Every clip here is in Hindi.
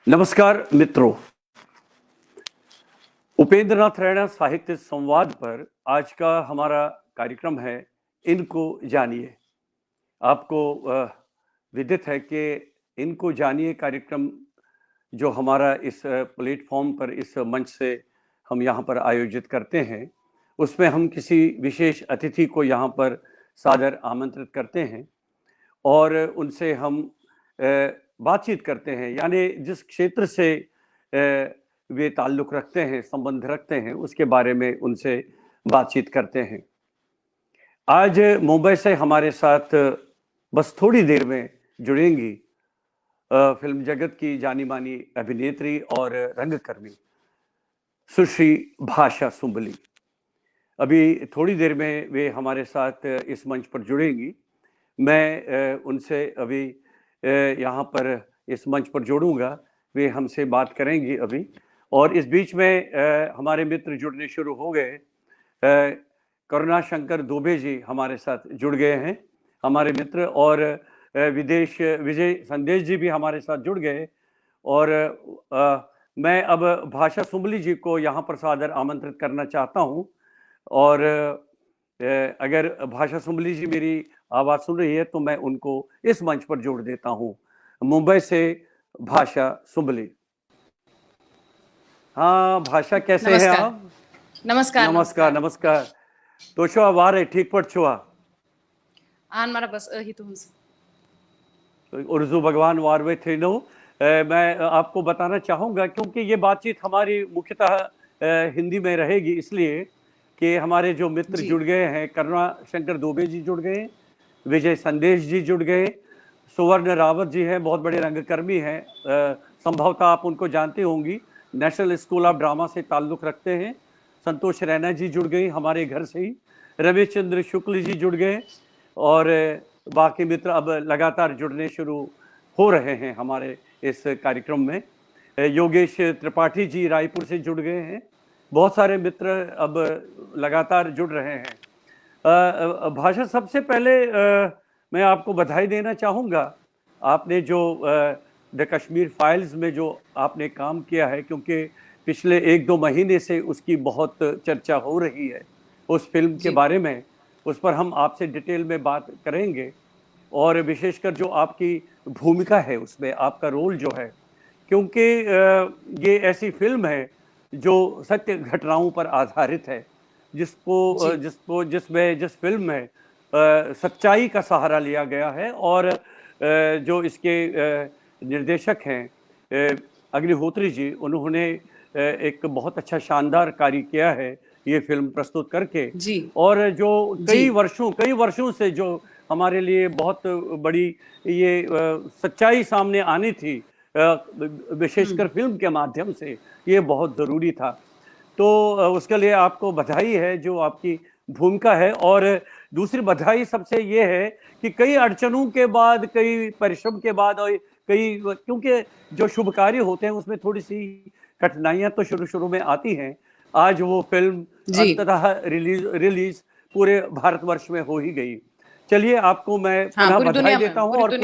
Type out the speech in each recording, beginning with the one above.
नमस्कार मित्रों, उपेंद्र नाथ रैना साहित्य संवाद पर आज का हमारा कार्यक्रम है इनको जानिए। आपको विदित है कि इनको जानिए कार्यक्रम जो हमारा इस प्लेटफॉर्म पर, इस मंच से हम यहाँ पर आयोजित करते हैं, उसमें हम किसी विशेष अतिथि को यहाँ पर सादर आमंत्रित करते हैं और उनसे हम बातचीत करते हैं। यानी जिस क्षेत्र से वे ताल्लुक़ रखते हैं, संबंध रखते हैं, उसके बारे में उनसे बातचीत करते हैं। आज मुंबई से हमारे साथ बस थोड़ी देर में जुड़ेंगी फिल्म जगत की जानी-मानी अभिनेत्री और रंगकर्मी सुश्री भाषा सुंबली। अभी थोड़ी देर में वे हमारे साथ इस मंच पर जुड़ेंगी। मैं उनसे अभी यहाँ पर इस मंच पर जोड़ूंगा, वे हमसे बात करेंगी अभी। और इस बीच में हमारे मित्र जुड़ने शुरू हो गए। करुणा शंकर दुबे जी हमारे साथ जुड़ गए हैं, हमारे मित्र। और विजय संदेश जी भी हमारे साथ जुड़ गए। और मैं अब भाषा सुंबली जी को यहाँ पर सादर आमंत्रित करना चाहता हूँ। और अगर भाषा सुंबली जी मेरी आवाज़ सुन रही है तो मैं उनको इस मंच पर जोड़ देता हूँ। मुंबई से भाषा सुंबली। हाँ भाषा, कैसे हैं आप? नमस्कार। नमस्कार नमस्कार। तो छो वार है ठीक पड़ छुआ आन मारा बस हितुंस उर्जू भगवान वारवे थे नो। मैं आपको बताना चाहूँगा क्योंकि ये बातचीत हमारी मुख्यतः हिंदी में रहेगी, इसलिए कि हमारे जो मित्र जुड़ गए हैं, करुणा शंकर दुबे जी जुड़ गए, विजय संदेश जी जुड़ गए, सुवर्ण रावत जी हैं, बहुत बड़े रंगकर्मी हैं। संभवतः आप उनको जानते होंगी, नेशनल स्कूल ऑफ ड्रामा से ताल्लुक़ रखते हैं। संतोष रैना जी जुड़ गई हमारे घर से ही, रमेश चंद्र शुक्ल जी जुड़ गए और बाकी मित्र अब लगातार जुड़ने शुरू हो रहे हैं हमारे इस कार्यक्रम में। योगेश त्रिपाठी जी रायपुर से जुड़ गए हैं। बहुत सारे मित्र अब लगातार जुड़ रहे हैं। भाषा, सबसे पहले मैं आपको बधाई देना चाहूँगा। आपने जो द कश्मीर फाइल्स में जो आपने काम किया है, क्योंकि पिछले 1-2 महीने से उसकी बहुत चर्चा हो रही है उस फिल्म के बारे में। उस पर हम आपसे डिटेल में बात करेंगे और विशेषकर जो आपकी भूमिका है उसमें, आपका रोल जो है, क्योंकि ये ऐसी फिल्म है जो सत्य घटनाओं पर आधारित है, जिस फिल्म में सच्चाई का सहारा लिया गया है। और जो इसके निर्देशक हैं अग्निहोत्री जी, उन्होंने एक बहुत अच्छा शानदार कार्य किया है ये फिल्म प्रस्तुत करके। और जो कई वर्षों से जो हमारे लिए बहुत बड़ी ये सच्चाई सामने आनी थी, विशेषकर फिल्म के माध्यम से, ये बहुत ज़रूरी था। तो उसके लिए आपको बधाई है जो आपकी भूमिका है। और दूसरी बधाई सबसे ये है कि कई अड़चनों के बाद, कई परिश्रम के बाद, और कई, क्योंकि जो शुभ कार्य होते हैं उसमें थोड़ी सी कठिनाइयां तो शुरू में आती हैं। आज वो फिल्म अंततः रिलीज पूरे भारतवर्ष में हो ही गई। चलिए, आपको मैं पुनः बधाई देता हूँ। और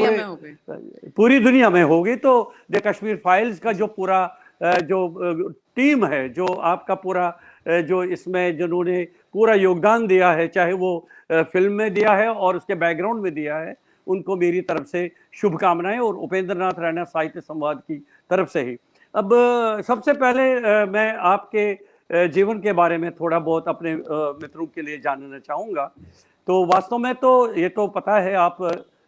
पूरी दुनिया में होगी। तो द कश्मीर फाइल्स का जो पूरा जो टीम है, जो आपका पूरा जो इसमें जिन्होंने पूरा योगदान दिया है, चाहे वो फिल्म में दिया है और उसके बैकग्राउंड में दिया है, उनको मेरी तरफ से शुभकामनाएं, और उपेंद्र नाथ रैना साहित्य संवाद की तरफ से ही। अब सबसे पहले मैं आपके जीवन के बारे में थोड़ा बहुत अपने मित्रों के लिए जानना चाहूँगा। तो वास्तव में तो ये तो पता है, आप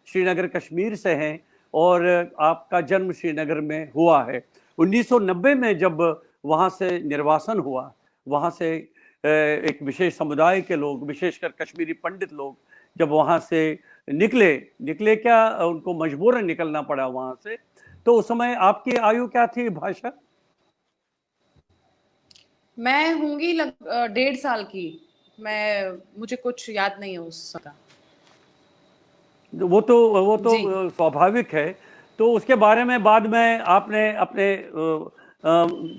श्रीनगर कश्मीर से हैं और आपका जन्म श्रीनगर में हुआ है। 1990 में जब वहाँ से निर्वासन हुआ, वहाँ से एक विशेष समुदाय के लोग, विशेषकर कश्मीरी पंडित लोग, जब वहाँ से निकले क्या, उनको मजबूरन निकलना पड़ा वहाँ से। तो उस समय आपकी आयु क्या थी भाषा? मैं होंगी 1.5 साल की। मुझे कुछ याद नहीं है उस समय। वो तो स्वाभाविक है। तो उसके बारे में बाद में आपने अपने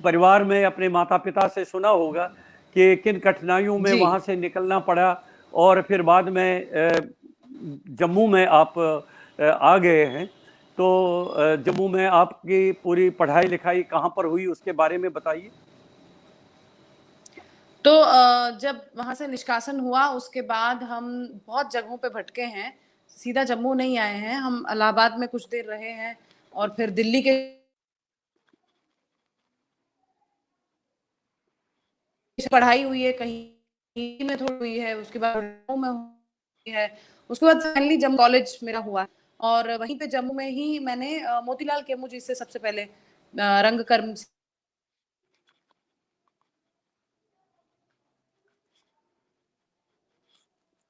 परिवार में अपने माता पिता से सुना होगा कि किन कठिनाइयों में वहाँ से निकलना पड़ा, और फिर बाद में जम्मू में आप आ गए हैं। तो जम्मू में आपकी पूरी पढ़ाई लिखाई कहाँ पर हुई, उसके बारे में बताइए। तो जब वहां से निष्कासन हुआ उसके बाद हम बहुत जगहों पे भटके हैं, सीधा जम्मू नहीं आए हैं, हम इलाहाबाद में कुछ देर रहे हैं और फिर दिल्ली के पढ़ाई हुई है, कहीं में थोड़ी हुई है, उसके बाद लखनऊ में हुई है, उसके बाद फाइनली जम्मू कॉलेज मेरा हुआ और वहीं पे जम्मू में ही मैंने मोतीलाल केमू जी से सबसे पहले रंगकर्म।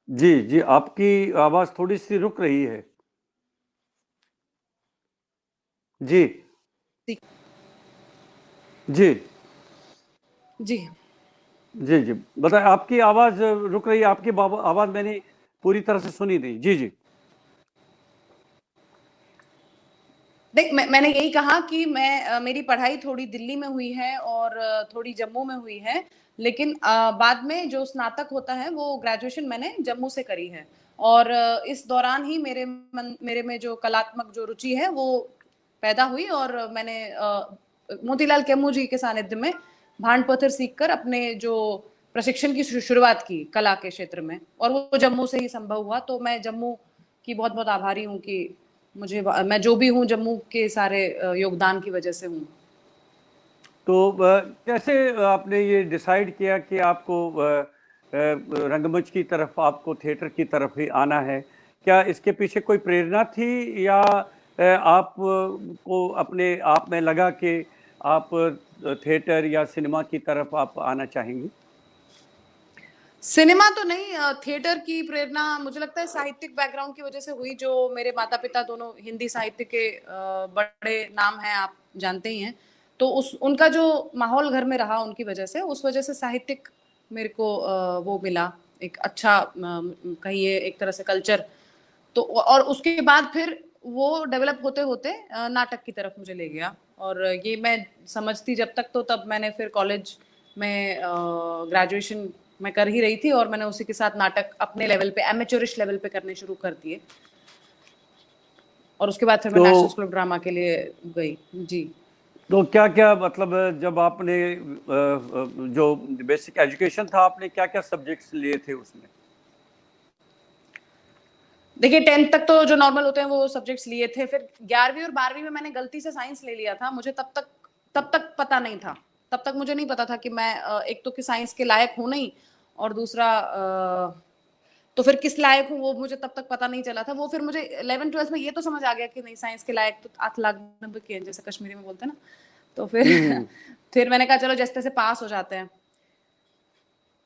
जी जी, आपकी आवाज़ थोड़ी सी रुक रही है। जी जी जी जी जी, बताए, आपकी आवाज़ रुक रही है, आपकी आवाज़ मैंने पूरी तरह से सुनी नहीं। जी जी देख, मैंने यही कहा कि मेरी पढ़ाई थोड़ी दिल्ली में हुई है और थोड़ी जम्मू में हुई है, लेकिन बाद में जो स्नातक होता है वो ग्रेजुएशन मैंने जम्मू से करी है और इस दौरान ही मेरे में जो कलात्मक जो रुचि है वो पैदा हुई और मैंने मोतीलाल केमू जी के सानिध्य में भांड पत्थर सीखकर अपने जो प्रशिक्षण की शुरुआत की कला के क्षेत्र में, और वो जम्मू से ही संभव हुआ। तो मैं जम्मू की बहुत बहुत आभारी हूँ कि मैं जो भी हूँ जम्मू के सारे योगदान की वजह से हूँ। तो कैसे आपने ये डिसाइड किया कि आपको रंगमंच की तरफ, आपको थिएटर की तरफ ही आना है? क्या इसके पीछे कोई प्रेरणा थी, या आप को अपने आप में लगा कि आप थिएटर या सिनेमा की तरफ आप आना चाहेंगी? सिनेमा तो नहीं, थिएटर की प्रेरणा मुझे लगता है साहित्यिक बैकग्राउंड की वजह से हुई। जो मेरे माता पिता दोनों हिंदी साहित्य के बड़े नाम हैं, आप जानते ही हैं, तो उस उनका जो माहौल घर में रहा उनकी वजह से, उस वजह से साहित्यिक मेरे को वो मिला, एक अच्छा कहिए एक तरह से कल्चर। तो और उसके बाद फिर वो डेवलप होते होते नाटक की तरफ मुझे ले गया और ये मैं समझती जब तक, तो तब मैंने फिर कॉलेज में ग्रेजुएशन मैं कर ही रही थी और मैंने उसी के साथ नाटक अपने लेवल पे, एमेचोरिश लेवल पे करने शुरू कर दिए और उसके बाद फिर मैं तो नेशनल स्कूल ऑफ ड्रामा के लिए गई। जी। तो क्या क्या मतलब, जब आपने जो बेसिक एजुकेशन था, आपने क्या क्या सब्जेक्ट्स लिए थे उसमें? देखिए, 10th तक तो जो नॉर्मल होते हैं वो सब्जेक्ट्स लिए थे, फिर 11वीं और 12वीं में मैंने गलती से साइंस ले लिया था। मुझे तब तक पता नहीं था, तब तक मुझे नहीं पता था कि मैं एक तो कि साइंस के लायक हूँ नहीं, और दूसरा तो फिर किस लायक हूँ वो मुझे तब तक पता नहीं चला था। वो फिर मुझे 11th 12th में ये तो समझ आ गया कि नहीं, साइंस के लायक तो 8 लाख नंबर के हैं, जैसे कश्मीरी में बोलते हैं ना। तो फिर हम्म। फिर मैंने कहा चलो जैसे तैसे पास हो जाते हैं,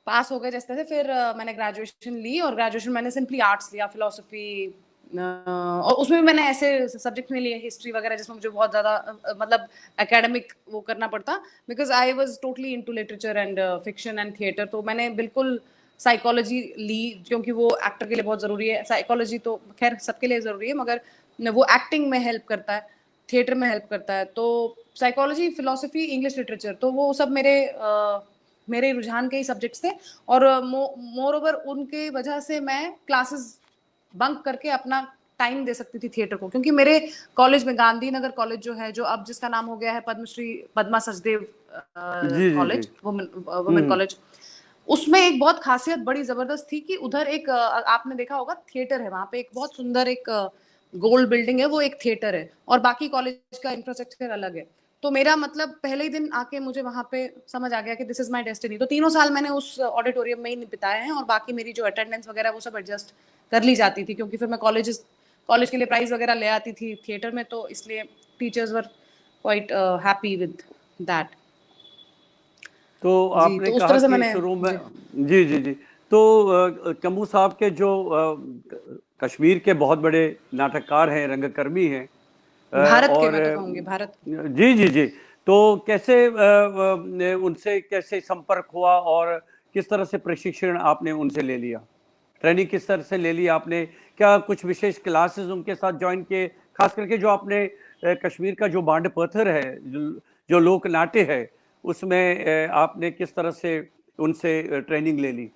पास हो गए जैसे तैसे। फिर मैंने ग्रेजुएशन ली और ग्रेजुएशन मैंने सिंपली आर्ट्स लिया, फिलोसफी, और उसमें भी मैंने ऐसे सब्जेक्ट में लिए हिस्ट्री वगैरह जिसमें मुझे बहुत ज्यादा मतलब एकेडमिक वो करना पड़ता, because I was totally into literature and fiction and theatre. तो मैंने बिल्कुल साइकोलॉजी ली, क्योंकि वो एक्टर के लिए बहुत जरूरी है। साइकोलॉजी तो खैर सबके लिए जरूरी है, मगर वो एक्टिंग में हेल्प करता है, थिएटर में हेल्प करता है। तो साइकोलॉजी, फिलोसफी, इंग्लिश लिटरेचर, तो वो सब मेरे रुझान के ही सब्जेक्ट्स थे। और मोर ओवर उनके वजह से मैं क्लासेस बंक करके अपना टाइम दे सकती थी थिएटर को, क्योंकि मेरे कॉलेज में, गांधीनगर कॉलेज जो है, जो अब जिसका नाम हो गया है पद्मश्री पद्मा सचदेव जी जी जी। कॉलेज, वुमेन कॉलेज, उसमें एक बहुत खासियत बड़ी जबरदस्त थी कि उधर एक आपने देखा होगा थिएटर है, वहां पे एक बहुत सुंदर एक गोल्ड बिल्डिंग है, वो एक थिएटर है, और बाकी कॉलेज का इंफ्रास्ट्रक्चर अलग है। तो मेरा मतलब पहले ही दिन आके मुझे वहां पे समझ आ गया कि दिस इज माय डेस्टिनी। तो 3 साल मैंने उस ऑडिटोरियम में ही बिताए हैं और बाकी मेरी जो अटेंडेंस वगैरह वो सब एडजस्ट कर ली जाती थी, क्योंकि फिर मैं कॉलेज के लिए प्राइज वगैरह ले आती थी थिएटर में, तो इसलिए teachers were quite happy with that. तो जी, आपने तो उस कहा तरह से कि मैंने। शुरू में, जी। जी जी जी, तो कम्बू साहब के जो कश्मीर के बहुत बड़े नाटककार हैं, रंगकर्मी हैं, भारत के, और मैं तो कहूंगी भारत। जी जी जी, तो कैसे उनसे कैसे संपर्क हुआ, और किस तरह से प्रशिक्षण आपने उनसे ले लिया, ट्रेनिंग किस तरह से ले ली आपने? क्या कुछ विशेष क्लासेस उनके साथ ज्वाइन किए, खास करके जो आपने कश्मीर का जो बांड पत्थर है, जो लोक नाट्य है, उसमें आपने किस तरह से उनसे ट्रेनिंग ले ली?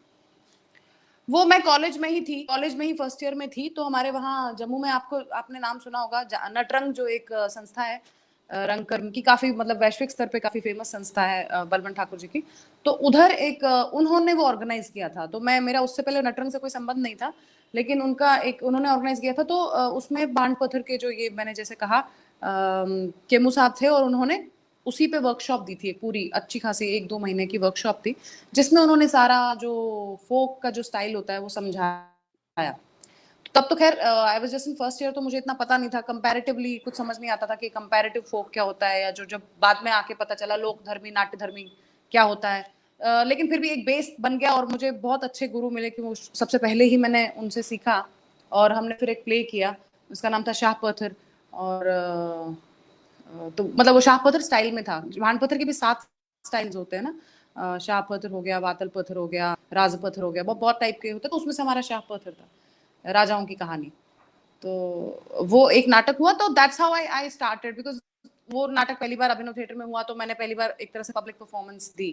वो मैं कॉलेज में ही थी, कॉलेज में ही फर्स्ट ईयर में थी, तो हमारे वहाँ जम्मू में आपने नाम सुना होगा नटरंग, जो एक संस्था है रंगकर्म की, काफी मतलब वैश्विक स्तर पे काफी फेमस संस्था है बलवंत ठाकुर जी की। तो उधर एक उन्होंने वो ऑर्गेनाइज किया था, तो मेरा उससे पहले नटरंग से कोई संबंध नहीं था, लेकिन उनका एक उन्होंने ऑर्गेनाइज किया था। तो उसमें बाण पत्थर के जो ये मैंने जैसे कहा केमू साहब थे, और उन्होंने उसी पे वर्कशॉप दी थी, एक पूरी अच्छी खासी 1-2 महीने की वर्कशॉप थी, जिसमें उन्होंने सारा जो फोक का जो स्टाइल होता है वो समझाया। तब तो खैर I was just in first year, तो मुझे इतना पता नहीं था, कंपैरेटिवली कुछ समझ नहीं आता था कि कंपैरेटिव फोक क्या होता है, या जो जब बाद में आके पता चला लोक धर्मी नाट्य धर्मी क्या होता है। लेकिन फिर भी एक बेस बन गया, और मुझे बहुत अच्छे गुरु मिले कि वो सबसे पहले ही मैंने उनसे सीखा, और हमने फिर एक प्ले किया, उसका नाम था शाह पत्थर। और तो मतलब वो शाह पत्थर स्टाइल में था। भान पत्थर के भी 7 स्टाइल्स होते हैं ना, शाह पत्थर हो गया, वातल पत्थर हो गया, राज पत्थर हो गया, बहुत टाइप के होते हैं, तो उसमें से हमारा शाह पत्थर था, राजाओं की कहानी। तो वो एक नाटक हुआ, तो that's how I started, because वो नाटक पहली बार अभिनव थिएटर में हुआ, तो मैंने पहली बार एक तरह से public performance the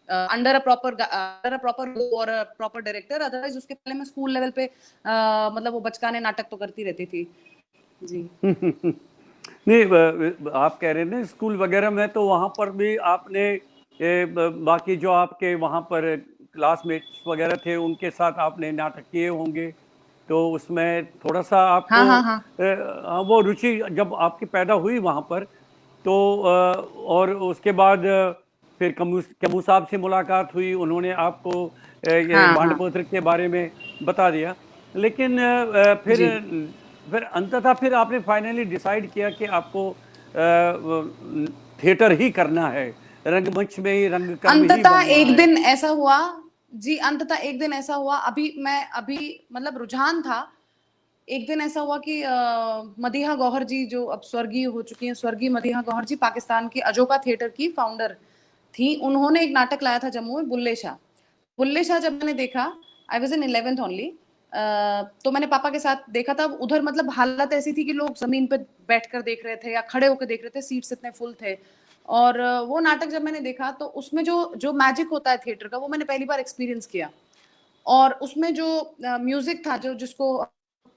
under a proper और अ प्रॉपर डायरेक्टर। अदरवाइज उसके पहले मैं स्कूल लेवल पे मतलब वो बचकाने नाटक तो करती रहती थी जी। नहीं, आप कह रहे थे स्कूल वगैरह में, तो वहाँ पर भी आपने बाकी जो आपके वहाँ पर क्लासमेट्स वगैरह थे उनके साथ आपने नाटक किए होंगे, तो उसमें थोड़ा सा आपको हाँ हाँ हाँ वो रुचि जब आपकी पैदा हुई वहाँ पर, तो और उसके बाद फिर कमू साहब से मुलाकात हुई, उन्होंने आपको ये हाँ हाँ बांडपत्र के बारे में बता दिया। लेकिन जी। फिर अंततः फिर आपने फाइनली डिसाइड किया कि आपको थिएटर ही करना है, रंगमंच में ही, रंगकर्म ही अंततः बनना एक है। दिन ऐसा हुआ जी, अंततः एक दिन ऐसा हुआ, अभी मतलब रुझान था। एक दिन ऐसा हुआ कि मदीहा गौहर जी, जो अब स्वर्गीय हो चुकी हैं, स्वर्गीय मदीहा गौहर जी पाकिस्तान की अजोका थिएटर की फाउंडर थी, उन्होंने एक नाटक लाया था जम्मू में, बुल्ले शाह। बुल्ले शाह जब मैंने देखा, I was in 11th only, तो मैंने पापा के साथ देखा था। उधर मतलब हालत ऐसी थी कि लोग जमीन पे बैठकर देख रहे थे या खड़े होकर देख रहे थे, सीट्स इतने फुल थे। और वो नाटक जब मैंने देखा, तो उसमें जो जो मैजिक होता है थिएटर का, वो मैंने पहली बार एक्सपीरियंस किया। और उसमें जो म्यूजिक था, जो जिसको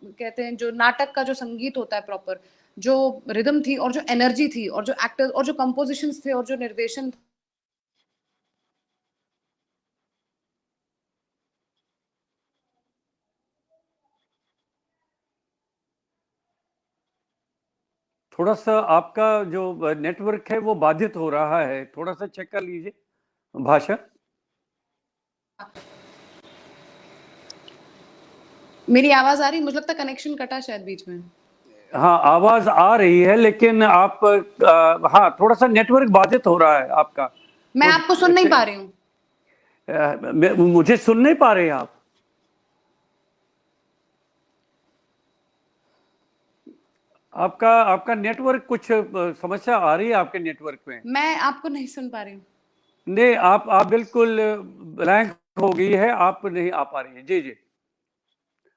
कहते हैं, जो नाटक का जो संगीत होता है प्रॉपर, जो रिदम थी और जो एनर्जी थी और जो एक्टर्स और जो कंपोजिशंस थे और जो निर्देशन, थोड़ा सा आपका जो नेटवर्क है वो बाधित हो रहा है, थोड़ा सा चेक कर लीजिए भाषा। मेरी आवाज आ रही, मुझे लगता है कनेक्शन कटा शायद बीच में। हाँ, आवाज आ रही है, लेकिन आप हाँ, थोड़ा सा नेटवर्क बाधित हो रहा है आपका। मैं तो आपको सुन नहीं पा रही हूँ। मुझे सुन नहीं पा रहे हैं आप? आपका आपका नेटवर्क कुछ समस्या आ रही है आपके नेटवर्क में? मैं आपको नहीं सुन पा रही हूँ। नहीं, आप बिल्कुल ब्लैंक हो गई है, आप नहीं आ पा रही है। जी जी,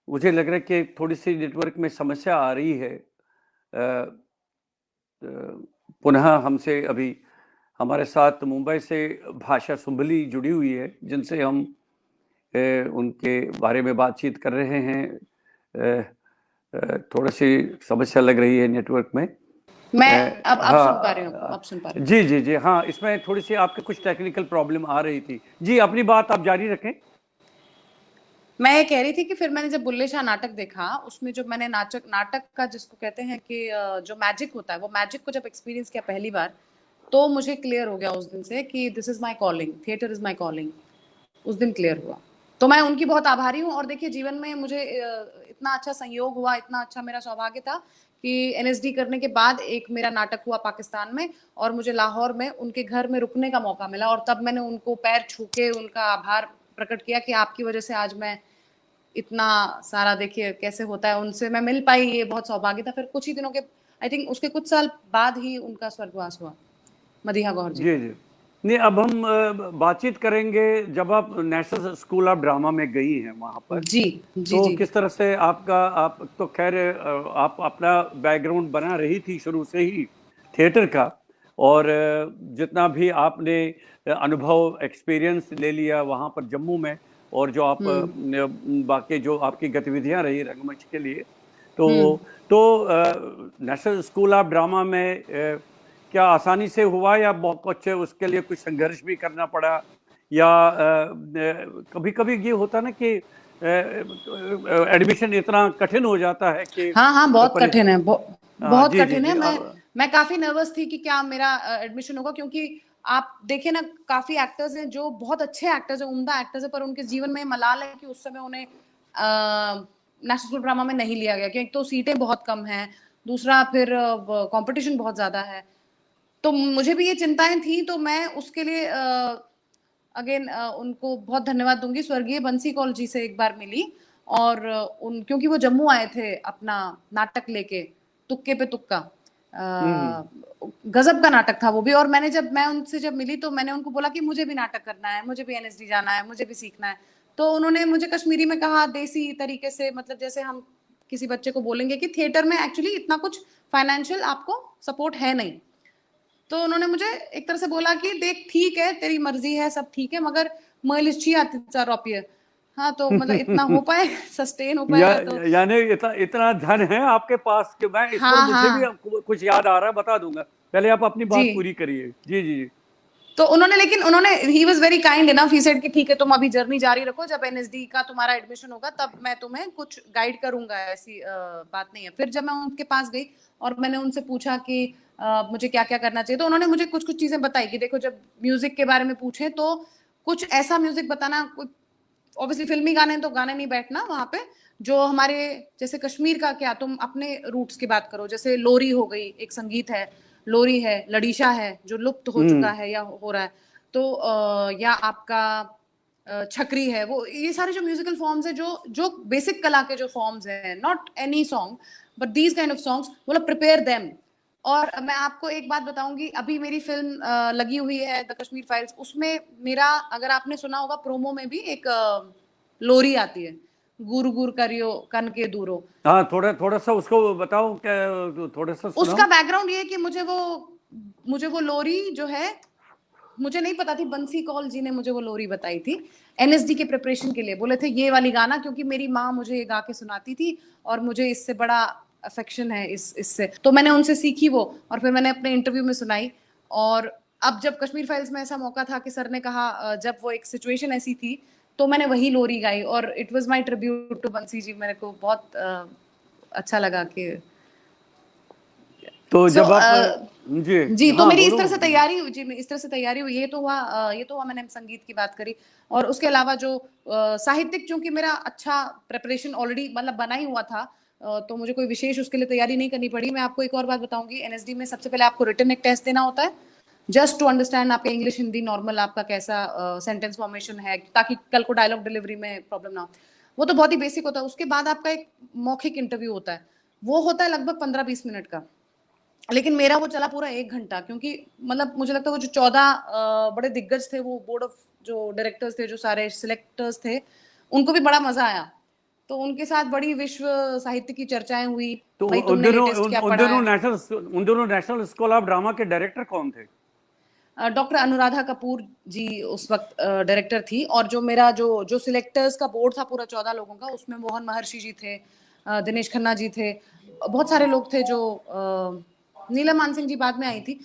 मुझे लग रहा है कि थोड़ी सी नेटवर्क में समस्या आ रही है। पुनः हमसे अभी हमारे साथ मुंबई से भाषा सुंबली जुड़ी हुई है, जिनसे हम उनके बारे में बातचीत कर रहे हैं। थोड़ी सी समस्या लग रही है नेटवर्क में। मैं अब सुन पा रही हूँ, हाँ, अब सुन पा रही हूँ। जी जी जी, हाँ, इसमें थोड़ी सी आपके कुछ टेक्निकल प्रॉब्लम आ रही थी। जी, अपनी बात आप जारी रखें। मैं ये कह रही थी कि फिर मैंने जब बुल्ले शाह नाटक देखा, उसमें जो मैंने नाटक नाटक का जिसको कहते हैं कि जो मैजिक होता है, वो मैजिक को जब एक्सपीरियंस किया पहली बार, तो मुझे क्लियर हो गया उस दिन से कि this is my calling, theatre is my calling. उस दिन क्लियर हुआ। तो मैं उनकी बहुत आभारी हूँ। और देखिए, जीवन में मुझे इतना अच्छा संयोग हुआ, इतना अच्छा मेरा सौभाग्य था कि एनएसडी करने के बाद एक मेरा नाटक हुआ पाकिस्तान में, और मुझे लाहौर में उनके घर में रुकने का मौका मिला, और तब मैंने उनको पैर छू के उनका आभार प्रकट किया कि आपकी वजह से आज मैं इतना सारा, देखिए कैसे होता है, उनसे मैं मिल पाई, ये बहुत सौभाग्य था। फिर कुछ ही दिनों के, आई थिंक उसके कुछ साल बाद ही उनका स्वर्गवास हुआ, मदीहा गौहर जी जी का। जी, नहीं, अब हम बातचीत करेंगे जब आप नेशनल स्कूल ऑफ ड्रामा में गई हैं वहाँ पर, जी जी तो जी। किस तरह से आपका, आप तो खैर आप अपना बैकग्राउंड बना रही थी शुरू से ही थिएटर का, और जितना भी आपने अनुभव एक्सपीरियंस ले लिया वहाँ पर जम्मू में, और जो आप बाकी जो आपकी गतिविधियां रही रंगमंच के लिए, तो नेशनल स्कूल ऑफ ड्रामा में क्या आसानी से हुआ या बहुत कुछ उसके लिए कुछ संघर्ष भी करना पड़ा, या कभी कभी ये होता ना कि एडमिशन इतना कठिन हो जाता है कि हाँ बहुत कठिन है, बहुत जी, कठिन जी, है। जी, मैं काफी नर्वस थी कि क्या मेरा एडमिशन होगा, क्योंकि आप देखें ना, काफी एक्टर्स हैं जो बहुत अच्छे एक्टर्स हैं, उम्दा एक्टर्स हैं, पर उनके जीवन में मलाल है कि उस समय उन्हें नेशनल स्कूल ड्रामा में नहीं लिया गया, क्योंकि एक तो सीटें बहुत कम हैं, दूसरा फिर कंपटीशन बहुत ज्यादा है। तो मुझे भी ये चिंताएं थी, तो मैं उसके लिए अगेन उनको बहुत धन्यवाद दूंगी। स्वर्गीय बंसी कौल जी से एक बार मिली, और क्योंकि वो जम्मू आए थे अपना नाटक लेके, तुक्के पे तुक्का, गजब का नाटक था वो भी। और मैं उनसे जब मिली तो मैंने उनको बोला कि मुझे भी नाटक करना है, मुझे भी एनएसडी जाना है, मुझे भी सीखना है। तो उन्होंने मुझे कश्मीरी में कहा, देसी तरीके से, मतलब जैसे हम किसी बच्चे को बोलेंगे कि थिएटर में एक्चुअली इतना कुछ फाइनेंशियल आपको सपोर्ट है नहीं। तो उन्होंने मुझे एक तरह से बोला कि देख, ठीक है, तेरी मर्जी है, सब ठीक है, मगर मलिच्छी आती रुपये। हाँ, तो मतलब इतना हो पाए, सस्टेन हो पाएगा तो। यानी इतना धन है आपके पास कि मैं इस पर, हाँ मुझे भी हाँ कुछ याद आ रहा है, बता दूंगा। पहले आप अपनी जी। बात पूरी करिए। जी, जी, जी। तो उन्होंने he was very kind enough, he said कि ठीक है, तुम अभी जर्नी जारी रखो, जब एनएसडी का तुम्हारा एडमिशन होगा तब मैं तुम्हें कुछ गाइड करूंगा, ऐसी बात नहीं है। फिर जब मैं उनके पास गई और मैंने उनसे पूछा कि मुझे क्या क्या करना चाहिए, तो उन्होंने मुझे कुछ कुछ चीजें बताई कि देखो, जब म्यूजिक के बारे में पूछे तो कुछ ऐसा म्यूजिक बताना, ऑब्वियसली फिल्मी गाने तो गाने नहीं बैठना वहां पे, जो हमारे जैसे कश्मीर का, क्या तुम अपने रूट्स की बात करो, जैसे लोरी हो गई, एक संगीत है, लोरी है, लड़ीशा है जो लुप्त हो चुका है या हो रहा है, तो या आपका छकरी है, वो ये सारे जो म्यूजिकल फॉर्म्स है, जो बेसिक कला के जो फॉर्म्स हैं, not any song but these kind of songs, मतलब प्रिपेयर देम। और मैं आपको एक बात बताऊंगी, अभी मेरी फिल्म लगी हुई है द कश्मीर फाइल्स, उसमें मेरा, अगर आपने सुना होगा, प्रोमो में भी एक लोरी आती है, गुर गुर करियो कन के दूरो। हाँ, थोड़ा थोड़ा सा उसको बताओ, क्या थोड़ा सा सुनाओ। उसका बैकग्राउंड ये है कि मुझे वो लोरी जो है, मुझे नहीं पता थी, बंसी कौल जी ने मुझे वो लोरी बताई थी एनएसडी के प्रिपरेशन के लिए। बोले थे ये वाली गाना, क्योंकि मेरी माँ मुझे ये गा के सुनाती थी और मुझे इससे बड़ा अफेक्शन है इससे, तो मैंने उनसे सीखी वो, और फिर मैंने अपने इंटरव्यू में सुनाई। और अब जब कश्मीर फाइल्स में ऐसा मौका था कि सर ने कहा, जब वो एक सिचुएशन ऐसी थी, तो मैंने वही लोरी गाई, और it was my tribute to Bansi ji. मेरे को बहुत अच्छा लगा कि तो सो जब आप जी, जी, तो हाँ, मेरी इस बोलो। तरह से तैयारी हुई जी, इस तरह से तैयारी हुई। ये तो हुआ, मैंने संगीत की बात करी। और उसके अलावा जो साहित्यिक, चूंकि मेरा अच्छा प्रिपरेशन ऑलरेडी मतलब बना ही हुआ था, तो मुझे कोई विशेष उसके लिए तैयारी नहीं करनी पड़ी। मैं आपको एक और बात बताऊंगी, एनएसडी में सबसे पहले आपको रिटन एक टेस्ट देना होता है, जस्ट टू अंडरस्टैंड आपका इंग्लिश हिंदी नॉर्मल आपका कैसा सेंटेंस फॉर्मेशन है, ताकि कल को डायलॉग डिलीवरी में प्रॉब्लम ना हो। वो तो बहुत ही बेसिक होता है। उसके बाद आपका एक मौखिक इंटरव्यू होता है, वो होता है लगभग 15-20 मिनट का, लेकिन मेरा वो चला पूरा 1 घंटा, क्योंकि मतलब मुझे लगता है वो जो 14 बड़े दिग्गज थे, वो बोर्ड ऑफ जो डायरेक्टर्स थे, जो सारे सिलेक्टर्स थे, उनको भी बड़ा मजा आया। तो उनके साथ बड़ी विश्व साहित्य की चर्चाएं हुई, तो भाई तुमने लेटेस्ट क्या पढ़ा है। उन दोनों नेशनल स्कूल ऑफ ड्रामा के डायरेक्टर कौन थे? डॉक्टर अनुराधा कपूर जी उस वक्त डायरेक्टर थी, और जो मेरा जो सिलेक्टर्स का बोर्ड था पूरा 14 लोगों का, उसमें मोहन महर्षि जी थे, दिनेश खन्ना जी थे, बहुत सारे लोग थे, जो नीलम मानसिंह जी बाद में आई थी।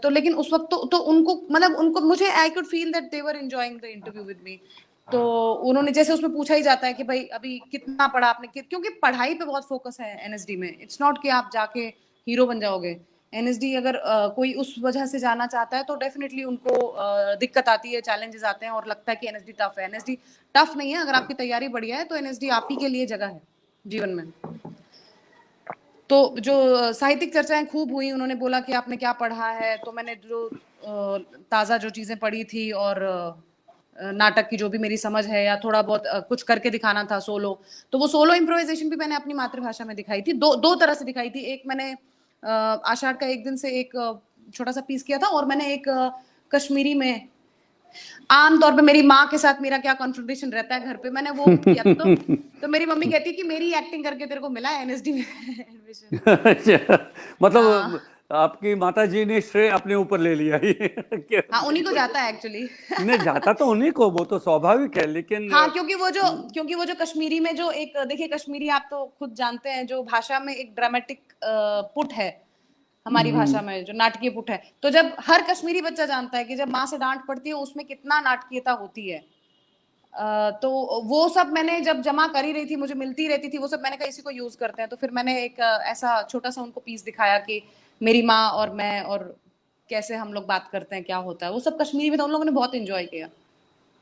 तो लेकिन उस वक्त तो उनको, मतलब उनको, मुझे I could feel that they were enjoying the interview with me. तो उन्होंने, जैसे उसमें पूछा ही जाता है कि भाई अभी कितना पढ़ा आपने, क्योंकि पढ़ाई पे बहुत फोकस है एनएसडी में, इट्स नॉट कि आप जाके हीरो बन जाओगे। एनएसडी अगर कोई उस वजह से जाना चाहता है तो डेफिनेटली उनको दिक्कत आती है, चैलेंजेस आते हैं, और लगता है कि एनएसडी टफ है। एनएसडी टफ नहीं है, अगर आपकी तैयारी बढ़िया है तो एनएसडी आप ही के लिए जगह है जीवन में। तो जो साहित्यिक चर्चाएं खूब हुई, उन्होंने बोला कि आपने क्या पढ़ा है, तो मैंने जो ताज़ा जो चीज़ें पढ़ी थी, और नाटक की जो भी मेरी समझ है, या थोड़ा बहुत कुछ करके दिखाना था सोलो, तो वो सोलो इम्प्रोवाइजेशन भी मैंने अपनी मातृभाषा में दिखाई थी। दो तरह से दिखाई थी। एक मैंने आषाढ़ का एक दिन से एक छोटा सा पीस किया था, और मैंने एक कश्मीरी में, आमतौर पे मेरी माँ के साथ मेरा क्या कॉन्फ्रोंटेशन रहता है घर पे, मैंने वो किया था। तो मेरी मम्मी कहती है कि मेरी एक्टिंग करके तेरे को मिला है एनएसडी में एडमिशन। अच्छा, मतलब हाँ आपकी माताजी ने श्रेय अपने ऊपर ले लिया ये हाँ, उन्हीं को जाता है एक्चुअली। नहीं, जाता तो उन्हीं को, वो तो स्वाभाविक है, लेकिन हाँ, क्योंकि वो जो कश्मीरी में जो एक, देखिए कश्मीरी आप तो खुद जानते हैं, जो भाषा में एक ड्रामेटिक पुट है, हमारी भाषा में जो नाटकीय पुट है, तो जब हर कश्मीरी बच्चा जानता है कि जब माँ से डांट पड़ती है उसमें कितना नाटकीयता होती है, तो वो सब मैंने जब जमा कर ही रही थी, मुझे मिलती रहती थी वो सब, मैंने कहा इसी को यूज करते हैं, तो फिर मैंने एक ऐसा छोटा सा उनको पीस दिखाया कि मेरी माँ और मैं, और कैसे हम लोग बात करते हैं, क्या होता है, वो सब कश्मीरी में था, उन लोगों ने बहुत एंजॉय किया।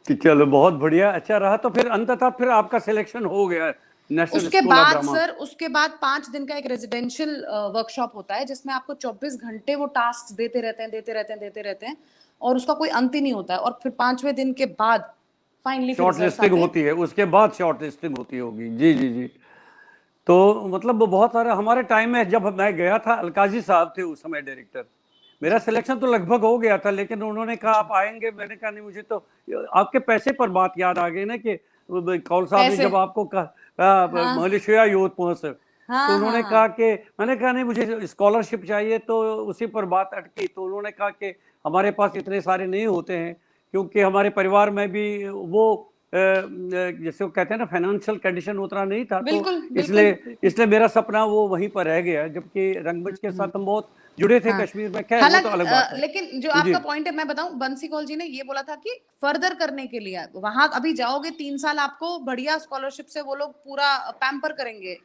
कि चलो बहुत बढ़िया, अच्छा रहा। तो फिर अंततः फिर आपका सिलेक्शन हो गया नेशनल उसके स्कूल ऑफ बाद ड्रामा। सर, उसके बाद 5 दिन का एक रेजिडेंशियल वर्कशॉप होता है, जिसमें आपको 24 घंटे वो टास्क देते रहते हैं, और उसका कोई अंत ही नहीं होता है, और फिर 5वें दिन के बाद फाइनली फिर शॉर्ट रिजल्ट्स लिस्टिंग आते हैं। होती है, उसके बाद शॉर्ट लिस्टिंग होती होगी। जी जी जी। तो मतलब वो बहुत सारे हमारे टाइम में, जब मैं गया था, अलकाजी साहब थे उस समय डायरेक्टर। मेरा सिलेक्शन तो लगभग हो गया था, लेकिन उन्होंने कहा अच्छा। आप आएंगे, मैंने कहा नहीं, मुझे तो आपके पैसे पर बात याद आ गई ना कि कौल साहब ने पैसे। जब आपको कहा हाँ मलेशिया यूथ महोत्सव, तो हाँ हाँ उन्होंने कहा हाँ। कि, मैंने कहा नहीं मुझे स्कॉलरशिप चाहिए, तो उसी पर बात अटकी। तो उन्होंने कहा कि हमारे पास इतने सारे नहीं होते हैं, क्योंकि हमारे परिवार में भी वो जैसे वो कहते हैं ना, फाइनेंशियल कंडीशन उतना नहीं था, तो बिल्कुल बिल्कुल इसलिए बिल्कुल। इसलिए मेरा सपना वो वहीं पर रह गया। जबकि रंगमंच के साथ हम बहुत जुड़े थे हाँ, कश्मीर में, खैर वो तो हालांकि अलग बात है। लेकिन जो जी। आपका पॉइंट है मैं बताऊं, बंसी कौल जी ने ये बोला था कि फर्दर करने के लिए वहां अभी जाओगे 3 साल, आपको बढ़िया स्कॉलरशिप से वो लोग पूरा पैम्पर करेंगे